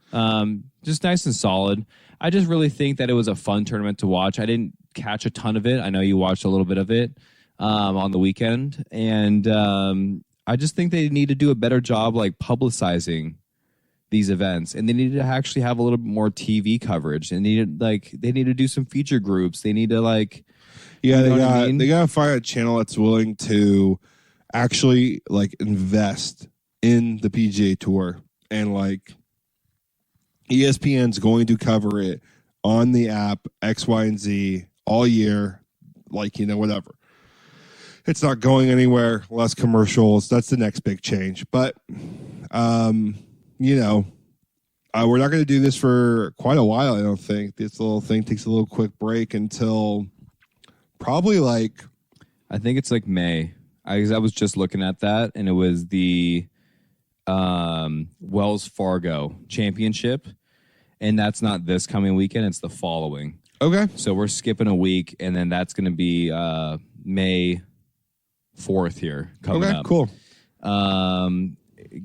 just nice and solid. I just really think that it was a fun tournament to watch. I didn't catch a ton of it. I know you watched a little bit of it on the weekend, and I just think they need to do a better job like publicizing these events, and they need to actually have a little bit more TV coverage. And they need to do some feature groups. They need to like, they got to find a channel that's willing to actually like invest in the PGA Tour, and like ESPN's going to cover it on the app X, Y, and Z all year, like, you know, whatever. It's not going anywhere. Less commercials. That's the next big change. But, you know, we're not going to do this for quite a while, I don't think. This little thing takes a little quick break until probably like... I think it's like May. I was just looking at that, and it was the Wells Fargo Championship, and that's not this coming weekend. It's the following. Okay. So we're skipping a week, and then that's going to be May 4th here coming up. Cool.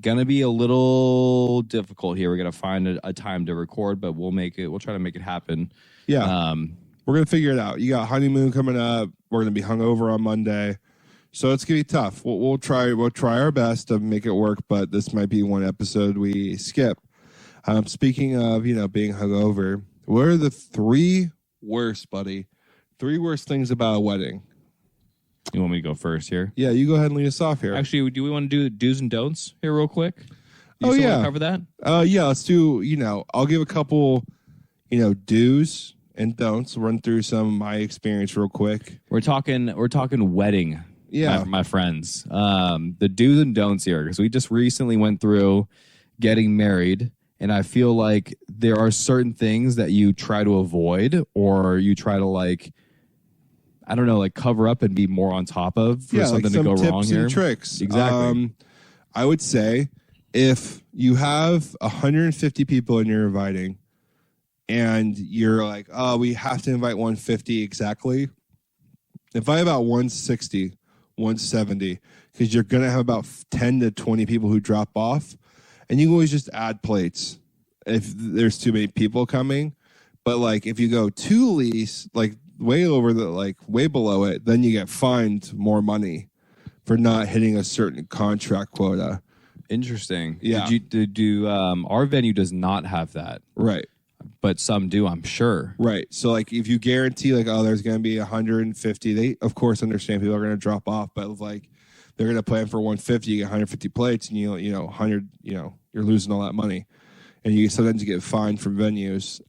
Gonna be a little difficult here. We're gonna find a time to record, but we'll try to make it happen. Yeah. We're gonna figure it out. You got honeymoon coming up. We're gonna be hungover on Monday, so it's gonna be tough. We'll try our best to make it work, but this might be one episode we skip. Speaking of, you know, being hungover, what are the 3 worst, buddy? 3 worst things about a wedding? You want me to go first here? Yeah, you go ahead and lead us off here. Actually, do we want to do do's and don'ts here real quick? Oh, yeah. Want to cover that? Yeah, let's do, you know, I'll give a couple, you know, do's and don'ts. Run through some of my experience real quick. We're talking wedding. Yeah. My friends. The do's and don'ts here, because we just recently went through getting married, and I feel like there are certain things that you try to avoid, or you try to like, I don't know, like cover up and be more on top of for something like to go wrong tips here. And tricks. Exactly. I would say if you have 150 people and you're inviting, and you're like, oh, we have to invite 150 exactly. Invite about 160, 170, because you're going to have about 10 to 20 people who drop off. And you can always just add plates if there's too many people coming. But like if you go to lease, like way below it, then you get fined more money for not hitting a certain contract quota. Interesting. Yeah. Our venue does not have that. Right. But some do, I'm sure. Right. So like if you guarantee like, oh, there's going to be 150, they of course understand people are going to drop off, but like they're going to plan for 150, you get 150 plates and you know 100, you're losing all that money. And you sometimes get fined from venues.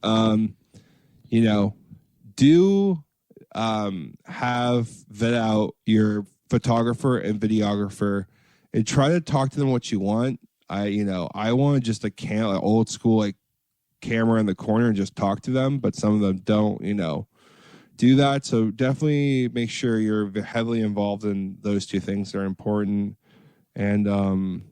Do vet out your photographer and videographer and try to talk to them what you want. I want just a old school like camera in the corner and just talk to them, but some of them don't, do that. So definitely make sure you're heavily involved in those two things that are important. And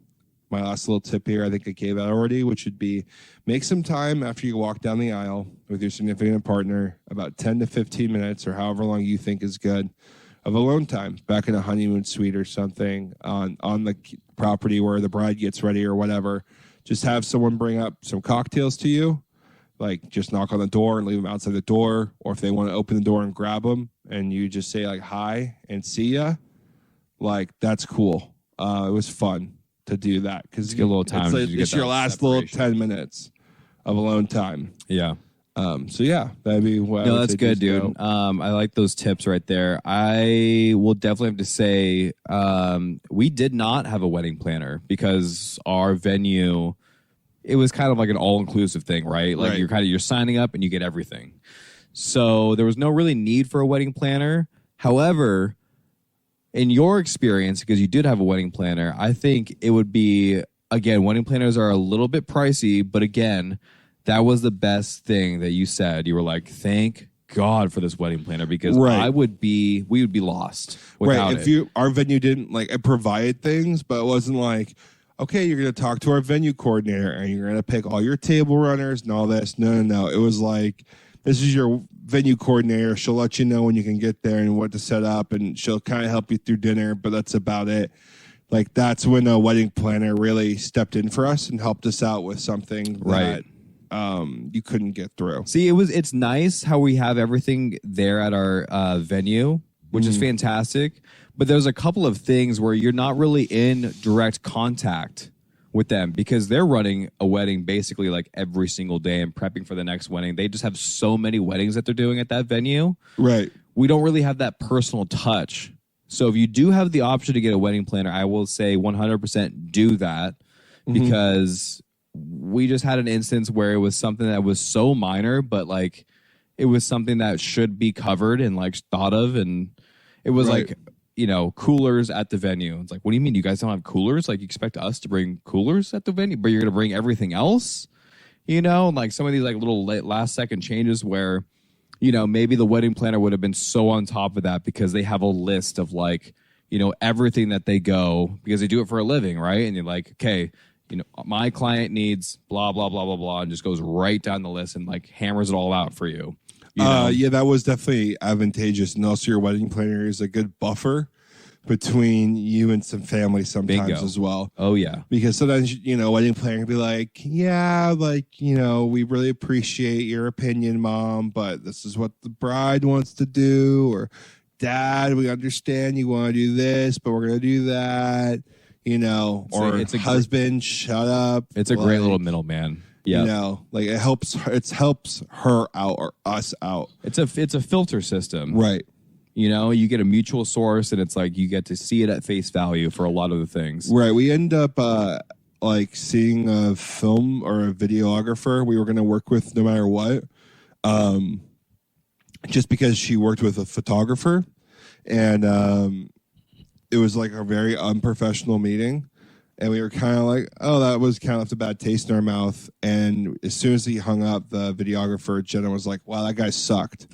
my last little tip here, I think I gave out already, which would be make some time after you walk down the aisle with your significant partner, about 10 to 15 minutes or however long you think is good, of alone time back in a honeymoon suite or something on the property where the bride gets ready or whatever. Just have someone bring up some cocktails to you, like just knock on the door and leave them outside the door. Or if they want to open the door and grab them and you just say like, hi and see ya, like that's cool. It was fun to do that because get a little time. It's your last little 10 minutes of alone time. Yeah. So yeah, that'd be what. No, that's good, dude. I like those tips right there. I will definitely have to say, we did not have a wedding planner because our venue, it was kind of like an all-inclusive thing, right? Like you're signing up and you get everything. So there was no really need for a wedding planner. However, in your experience, because you did have a wedding planner, I think it would be, again, wedding planners are a little bit pricey, but again, that was the best thing that you said. You were like, thank God for this wedding planner because we would be lost without it. Our venue didn't it provided things, but it wasn't like, okay, you're going to talk to our venue coordinator and you're going to pick all your table runners and all this. No. It was like, this is your venue coordinator. She'll let you know when you can get there and what to set up, and she'll kind of help you through dinner, but that's about it. Like, that's when a wedding planner really stepped in for us and helped us out with something that you couldn't get through. See, it's nice how we have everything there at our venue, which is fantastic, but there's a couple of things where you're not really in direct contact with them because they're running a wedding basically like every single day and prepping for the next wedding. They just have so many weddings that they're doing at that venue. Right. We don't really have that personal touch. So if you do have the option to get a wedding planner, I will say 100% do that because we just had an instance where it was something that was so minor, but like it was something that should be covered and like thought of. And it was like, coolers at the venue. It's like, what do you mean you guys don't have coolers? Like you expect us to bring coolers at the venue, but you're going to bring everything else, and like some of these like little last second changes where, maybe the wedding planner would have been so on top of that because they have a list of like, everything that they go because they do it for a living. Right. And you're like, okay, my client needs blah, blah, blah, blah, blah, and just goes right down the list and like hammers it all out for you. Yeah, that was definitely advantageous. And also your wedding planner is a good buffer between you and some family sometimes as well. Oh, yeah. Because sometimes, wedding planner can be like, yeah, we really appreciate your opinion, Mom, but this is what the bride wants to do. Or, Dad, we understand you want to do this, but we're going to do that. It's a husband, shut up. It's a great little middleman. Yeah, it helps her out or us out. It's a filter system, right? You get a mutual source, and it's like you get to see it at face value for a lot of the things. Right. We end up seeing a film or a videographer we were going to work with no matter what, just because she worked with a photographer, and it was like a very unprofessional meeting. And we were kind of like, oh, that was kind of left a bad taste in our mouth. And as soon as he hung up, the videographer, Jenna, was like, wow, that guy sucked.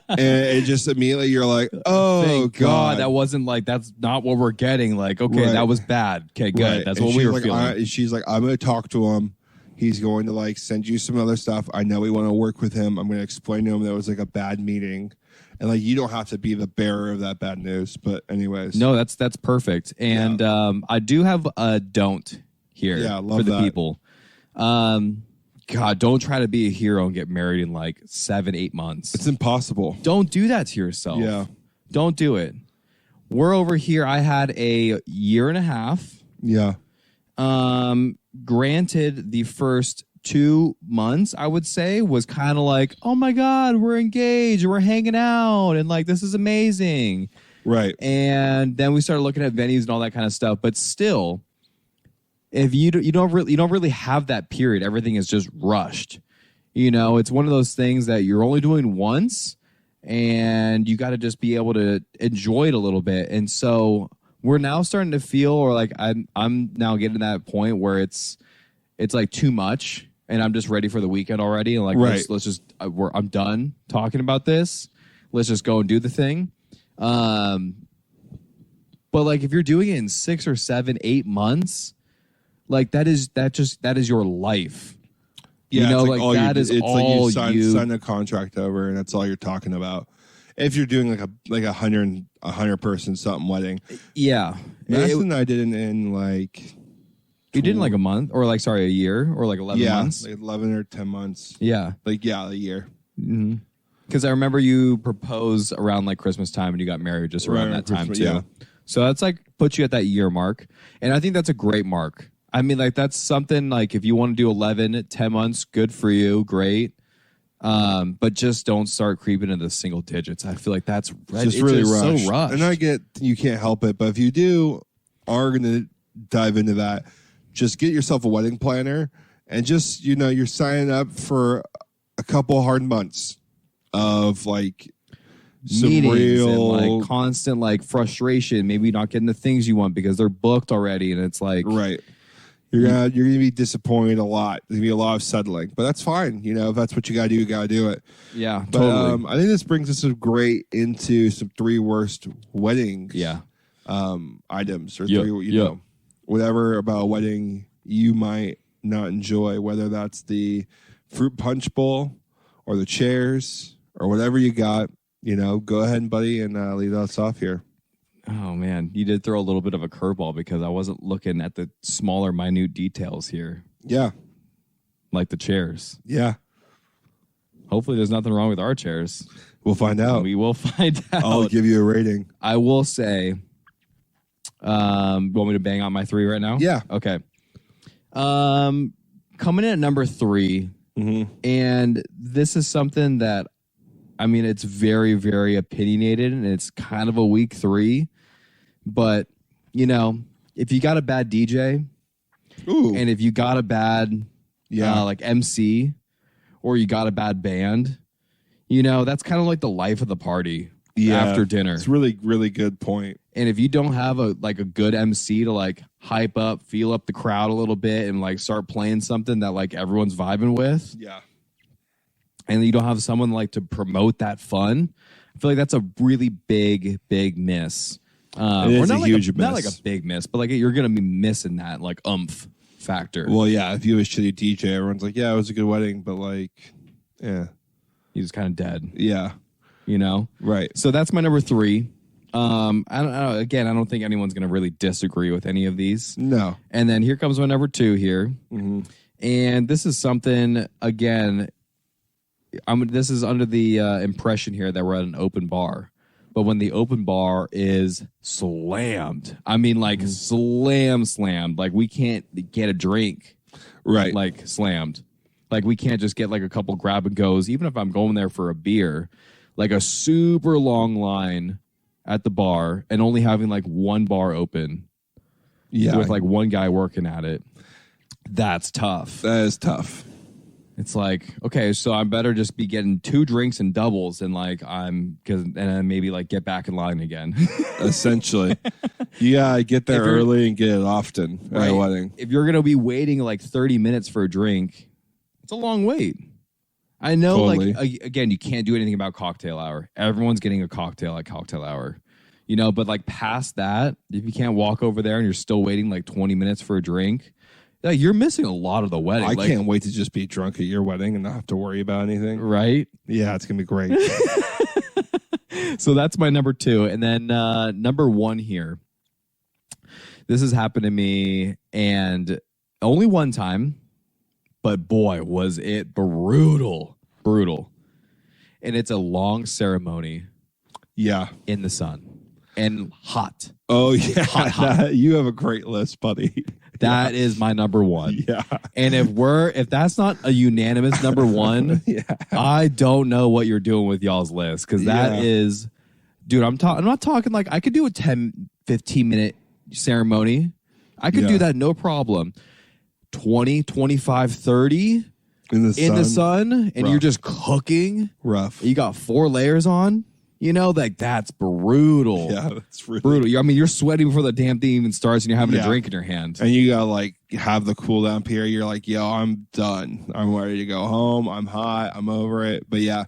And it just immediately, you're like, oh, thank God. That wasn't like, that's not what we're getting. Like, okay, that was bad. Okay, good. Right. That's what we were feeling. She's like, I'm going to talk to him. He's going to send you some other stuff. I know we want to work with him. I'm going to explain to him that it was like a bad meeting. And you don't have to be the bearer of that bad news. But anyways. No, that's perfect. And I do have a don't here Yeah, I love for the that. people. God, don't try to be a hero and get married in like 7-8 months. It's impossible. Don't do that to yourself. Yeah. Don't do it. We're over here. I had a year and a half. Yeah. Granted, the first 2 months, I would say, was kind of like, oh my God, we're engaged, we're hanging out, and like this is amazing. Right. And then we started looking at venues and all that kind of stuff. But still, if you don't really have that period, everything is just rushed. You know, it's one of those things that you're only doing once, and you got to just be able to enjoy it a little bit. And so we're now starting to feel, or like I'm now getting to that point where it's like too much, and I'm just ready for the weekend already. And like, right. let's just I'm done talking about this. Let's just go and do the thing. But like if you're doing it in 6 or 7, 8 months, like that is your life. Yeah, you know, like all that is all like you sign a contract over, and that's all you're talking about. If you're doing like a 100 person something wedding, yeah. Madison and I did it in like you did in like a month, or like a year, or like 11 months. Like 11 or 10 months. Yeah, like a year. Mm-hmm. Because I remember you proposed around like Christmas time, and you got married just around that time Christmas, too. yeah. So that's like puts you at that year mark, and I think that's a great mark. I mean, like that's something like if you want to do 11, 10 months, good for you, great. But just don't start creeping into the single digits. I feel like that's just really rushed. so rushed. And I get you can't help it, but if you are going to dive into that, just get yourself a wedding planner, and just you're signing up for a couple hard months of like some meetings real and like constant like frustration. Maybe not getting the things you want because they're booked already, and it's like right. You're gonna be disappointed a lot. There's gonna be a lot of settling, but that's fine. If that's what you gotta do, you gotta do it. Yeah, but, totally. I think this brings us great into some 3 worst weddings. Yeah. Items or 3, whatever about a wedding you might not enjoy, whether that's the fruit punch bowl or the chairs or whatever you got. Go ahead, buddy, and lead us off here. Oh, man. You did throw a little bit of a curveball because I wasn't looking at the smaller, minute details here. Yeah. Like the chairs. Yeah. Hopefully there's nothing wrong with our chairs. We'll find out. We will find out. I'll give you a rating. I will say, want me to bang out my 3 right now? Yeah. Okay. Coming in at number 3, and this is something that, I mean, it's very, very opinionated, and it's kind of a weak 3. But, if you got a bad DJ, and if you got a bad like MC, or you got a bad band, that's kind of like the life of the party after dinner. It's really, really good point. And if you don't have a good MC to like hype up, feel up the crowd a little bit, and like start playing something that like everyone's vibing with, and you don't have someone like to promote that fun, I feel like that's a really big, big miss. It is a huge miss. Not like a big miss, but like you're gonna be missing that like oomph factor. Well, yeah, if you have a shitty DJ, everyone's like, yeah, it was a good wedding, but like, yeah, he's kind of dead. Yeah, right. So that's my number 3. I don't know. Again, I don't think anyone's gonna really disagree with any of these. No. And then here comes my number 2 here, and this is something again. This is under the impression here that we're at an open bar. But when the open bar is slammed, I mean like slammed, like we can't get a drink. Right. Like slammed. Like we can't just get like a couple grab and goes, even if I'm going there for a beer, like a super long line at the bar and only having like one bar open. Yeah. With like one guy working at it. That's tough. That is tough. It's like, okay, so I better just be getting 2 drinks and doubles and like and then maybe like get back in line again. Essentially. You gotta get there early and get it often at a wedding. If you're gonna be waiting like 30 minutes for a drink, it's a long wait. I know, totally. Like again, you can't do anything about cocktail hour. Everyone's getting a cocktail at cocktail hour. But like past that, if you can't walk over there and you're still waiting like 20 minutes for a drink, like you're missing a lot of the wedding. I can't wait to just be drunk at your wedding and not have to worry about anything. Right? Yeah, it's going to be great. So that's my number 2. And then number 1 here. This has happened to me, and Only one time, but boy, was it brutal. Brutal. And it's a long ceremony. Yeah. In the sun. And hot. Oh, yeah. Hot. You have a great list, buddy. That is my number one. Yeah. And if that's not a unanimous number one, I don't know what you're doing with y'all's list. Because that is, dude, I'm not talking like I could do a 10, 15 minute ceremony. I could do that no problem. 20, 25, 30 in the sun and you're just cooking. Rough. You got 4 layers on. You know, like that's brutal. Yeah, that's really brutal. I mean, you're sweating before the damn thing even starts and you're having a drink in your hand. And you gotta like have the cool down period. You're like, yo, I'm done. I'm ready to go home. I'm hot. I'm over it. But yeah,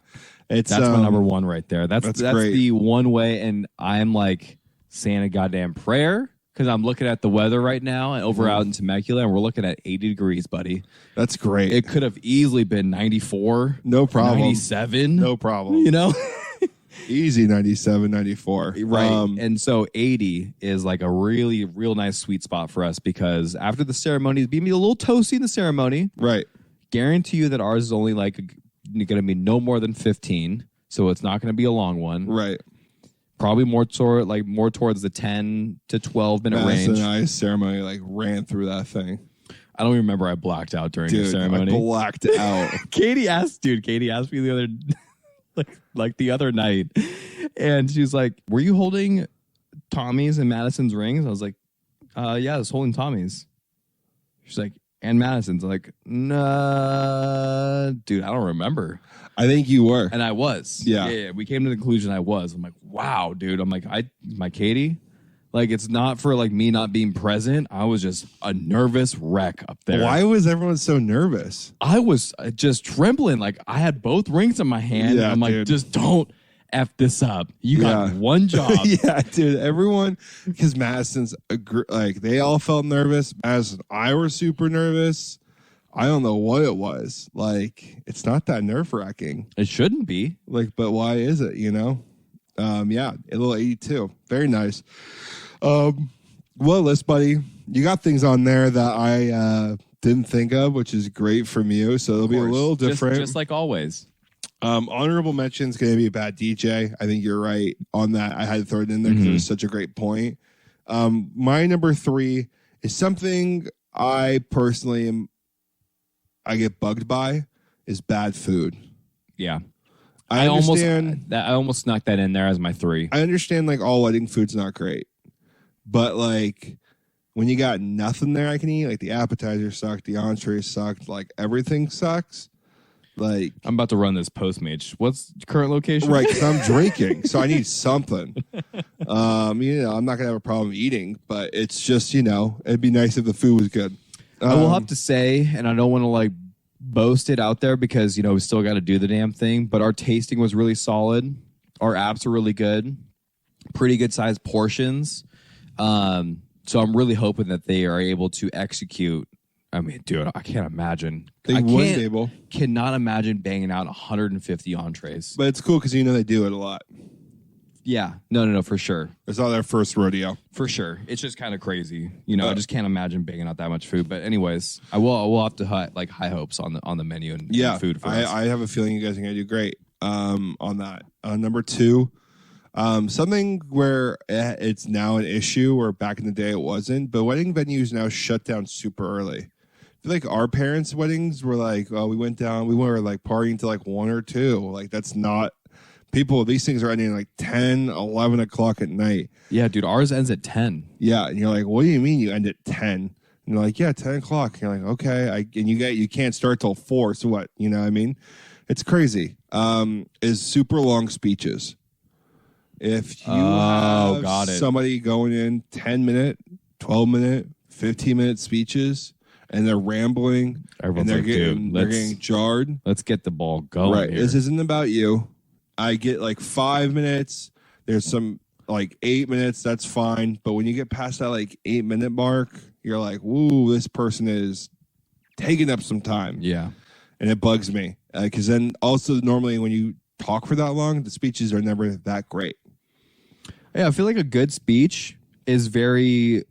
that's my number one right there. That's great. The one way. And I'm like saying a goddamn prayer because I'm looking at the weather right now and over out in Temecula and we're looking at 80 degrees, buddy. That's great. It could have easily been 94. No problem. 97. No problem. You know? Easy 97, 94. Right. And so 80 is like a really, real nice sweet spot for us because after the ceremony, it's being a little toasty in the ceremony. Right. Guarantee you that ours is only like going to be no more than 15. So it's not going to be a long one. Right. Probably more towards the 10 to 12 minute range. That's a nice ceremony. Like ran through that thing. I don't remember I blacked out during the ceremony. I blacked out. Katie asked me the other like the other night, and she was like, "Were you holding Tommy's and Madison's rings?" I was like, "Yeah, I was holding Tommy's." She's like, "And Madison's." I'm like, "Nah, dude, I don't remember." I think you were, and I was. Yeah. We came to the conclusion I was. I'm like, "Wow, dude." I'm like, my Katie. Like, it's not for like me not being present. I was just a nervous wreck up there. Why was everyone so nervous? I was just trembling. Like, I had both rings in my hand. Yeah, I'm like, dude. just don't F this up. You got one job. Yeah, dude. Everyone, because Madison's, like, they all felt nervous. Madison and I were super nervous. I don't know what it was. Like, it's not that nerve-wracking. It shouldn't be. Like, but why is it, you know? Yeah, a little 82. Very nice. Well, list, buddy, you got things on there that I didn't think of, which is great from you. So it'll be a little different. Just like always. Honorable mention's going to be a bad DJ. I think you're right on that. I had to throw it in there because it was such a great point. My number 3 is something I personally I get bugged by is bad food. Yeah. I understand I almost snuck that in there as my 3. I understand like all wedding food's not great. But like when you got nothing there I can eat, like the appetizer sucked, the entree sucked, like everything sucks. Like I'm about to run this Postmates. What's the current location? Right, because I'm drinking, so I need something. You know, I'm not gonna have a problem eating, but it's just, you know, it'd be nice if the food was good. I will have to say, and I don't want to like boast it out there because, you know, we still got to do the damn thing, but our tasting was really solid. Our apps are really good. Pretty good sized portions. So I'm really hoping that they are able to execute. I mean, dude, I can't imagine. They wouldn't be able. Cannot imagine banging out 150 entrees. But it's cool because you know they do it a lot. Yeah. No, for sure. It's not their first rodeo. For sure. It's just kind of crazy. You know, I just can't imagine banging out that much food. But anyways, I will have to high hopes on the menu and food for us. I have a feeling you guys are going to do great on that. Number 2, something where it's now an issue where back in the day it wasn't, but wedding venues now shut down super early. I feel like our parents' weddings were like, oh, we were like partying till like 1 or 2. Like that's not people. These things are ending like 10, 11 o'clock at night. Yeah, dude, ours ends at 10. Yeah, and you're like, what do you mean you end at 10? And you're like, yeah, 10 o'clock. And you're like, okay, and you can't start till 4. So what? You know what I mean? It's crazy. Is super long speeches. If you have somebody going in 10-minute, 12-minute, 15-minute speeches, and they're rambling, everyone's and they're getting jarred. Let's get the ball going. Right. Here. This isn't about you. I get like 5 minutes. There's some like 8 minutes. That's fine. But when you get past that like 8-minute mark, you're like, woo, this person is taking up some time. Yeah. And it bugs me. Because then also normally when you talk for that long, the speeches are never that great. Yeah, I feel like a good speech is very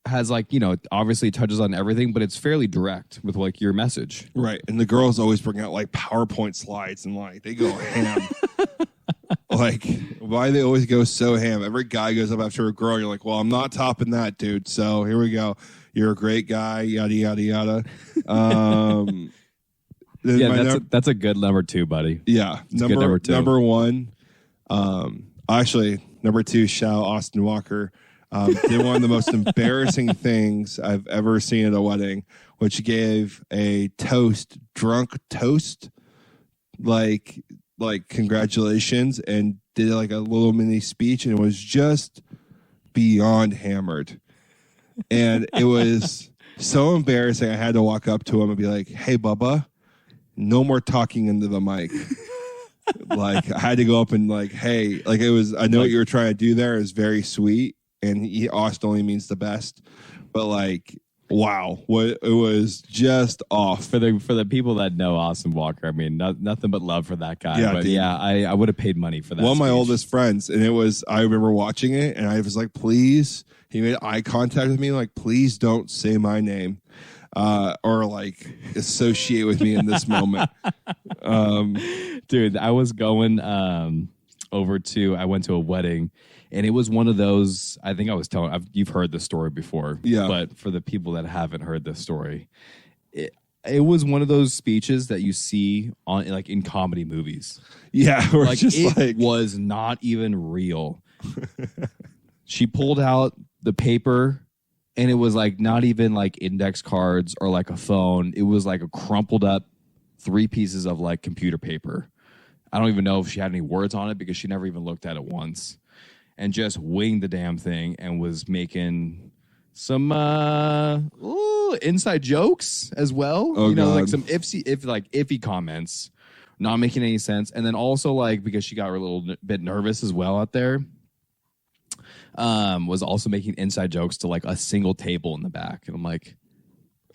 has like, obviously touches on everything, but it's fairly direct with like your message. Right. And the girls always bring out like PowerPoint slides and like they go ham. Like, why they always go so ham? Every guy goes up after a girl. And you're like, well, I'm not topping that, dude. So here we go. You're a great guy. Yada yada yada. That's a good number 2, buddy. Yeah, number 2. Number 1. Actually, number 2. Shout out Austin Walker. Did one of the most embarrassing things I've ever seen at a wedding, which gave a drunk toast, like congratulations, and did like a little mini speech, and it was just beyond hammered. And it was so embarrassing. I had to walk up to him and be like, hey, Bubba, no more talking into the mic. Like, I had to go up and like, hey, like it was, I know what you were trying to do there is very sweet. And Austin only means the best. But like, wow, it was just off. For the people that know Austin Walker, I mean, nothing but love for that guy. Yeah, but dude. yeah, I would have paid money for that. One of my speech. oldest friends, and I remember watching it, and I was like, please, he made eye contact with me, like, please don't say my name or like associate with me in this moment. Dude, I was going I went to a wedding. And it was one of those, I think I was telling, you've heard this story before. Yeah. But for the people that haven't heard this story, it was one of those speeches that you see on like in comedy movies. Yeah. Like it was not even real. She pulled out the paper and it was like not even like index cards or like a phone. It was like a crumpled up 3 pieces of like computer paper. I don't even know if she had any words on it because she never even looked at it once. And just winged the damn thing and was making some inside jokes as well. Oh, God. Like some iffy comments, not making any sense. And then also like because she got a little bit nervous as well out there, was also making inside jokes to like a single table in the back. And I'm like,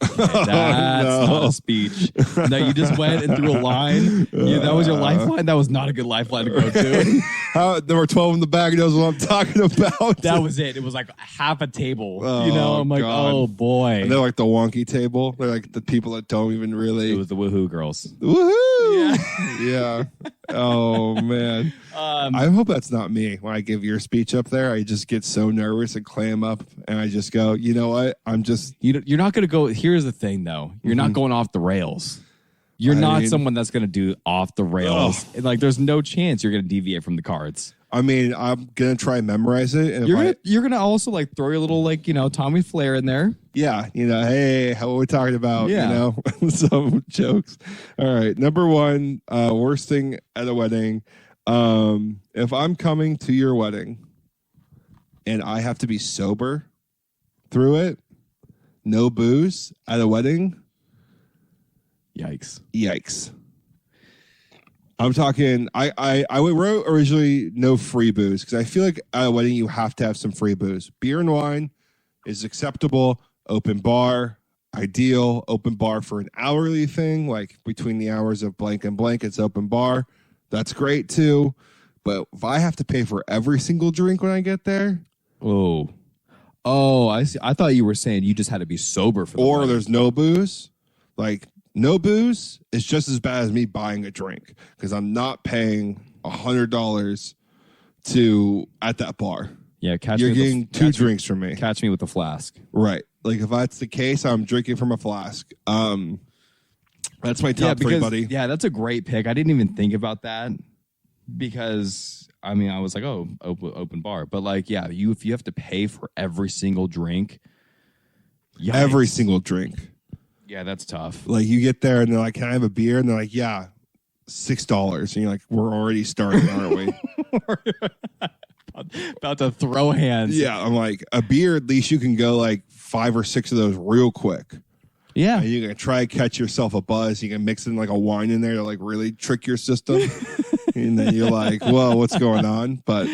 okay, that's not a speech. No, you just went and threw a line. That was your lifeline. That was not a good lifeline to go to. Number 12 in the bag knows what I'm talking about. That was it. It was like half a table. Oh, I'm like, God. oh boy. And they're like the wonky table. They're like the people that don't even really. It was the woohoo girls. Woohoo! Yeah. Oh man. I hope that's not me. When I give your speech up there, I just get so nervous and clam up, and I just go, you know what? I'm just. You're not going to go. Here's the thing, though. You're not going off the rails. You're not someone that's going to do off the rails. Like, there's no chance you're going to deviate from the cards. I mean, I'm going to try and memorize it. And you're gonna also like throw your little like Tommy Flair in there. Yeah, hey, how are we talking about? Yeah. Some jokes. All right, number 1, worst thing at a wedding. If I'm coming to your wedding and I have to be sober through it, no booze at a wedding. Yikes. I'm talking, I wrote originally no free booze because I feel like at a wedding you have to have some free booze. Beer and wine is acceptable. Open bar, ideal. Open bar for an hourly thing, like between the hours of blank and blank, it's open bar. That's great too. But if I have to pay for every single drink when I get there. Oh, I see. I thought you were saying you just had to be sober for the Or wedding. there's no booze. Like, no booze is just as bad as me buying a drink because I'm not paying $100 at that bar. Yeah, you're getting 2 drinks from me. Catch me with a flask. Right. Like if that's the case, I'm drinking from a flask. That's my top 3, buddy. Yeah, that's a great pick. I didn't even think about that because I mean I was like, oh, open bar, but like, yeah, if you have to pay for every single drink, yikes. Every single drink. Yeah, that's tough. Like you get there and they're like, can I have a beer? And they're like, yeah, $6. And you're like, we're already starting, aren't we? About to throw hands. Yeah, I'm like, a beer, at least you can go like 5 or 6 of those real quick. Yeah. And you can try to catch yourself a buzz. You can mix in like a wine in there to like really trick your system. And then you're like, whoa, what's going on? But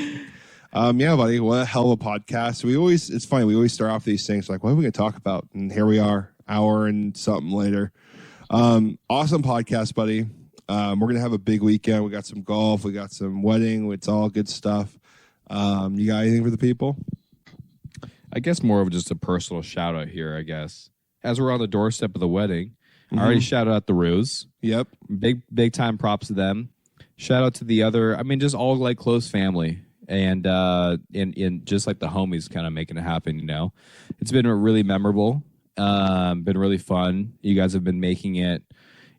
yeah, buddy, what a hell of a podcast. It's funny, we always start off these things like, what are we going to talk about? And here we are, hour and something later. Awesome podcast, buddy. We're going to have a big weekend. We got some golf. We got some wedding. It's all good stuff. You got anything for the people? I guess more of just a personal shout out here, I guess. As we're on the doorstep of the wedding, I already shouted out the Ruse. Yep. Big time props to them. Shout out to the other, I mean, just all like close family and in just like the homies kind of making it happen, you know. It's been really memorable. Been really fun. You guys have been making it.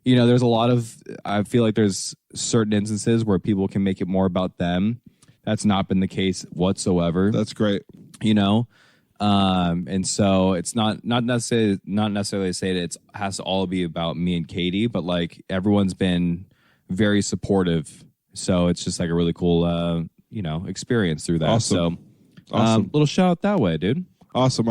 You know, there's a lot of, I feel like there's certain instances where people can make it more about them. That's not been the case whatsoever. That's great. You know, and so it's not necessarily to say that it has to all be about me and Katie, but like everyone's been very supportive. So it's just like a really cool, you know, experience through that. Awesome. So, Awesome. little shout out that way, dude. Awesome.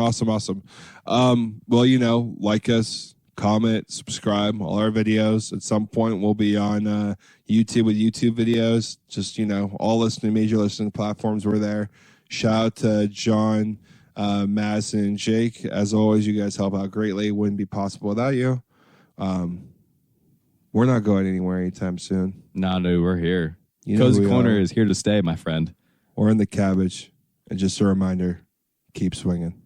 Well, you know, like us, comment, subscribe, all our videos. At some point, we'll be on YouTube with YouTube videos. Just, you know, all major listening platforms were there. Shout out to John, Madison, and Jake. As always, you guys help out greatly. Wouldn't be possible without you. We're not going anywhere anytime soon. No, we're here. You know Cozy Corner is here to stay, my friend. We're in the Cabbage. And just a reminder, keep swinging.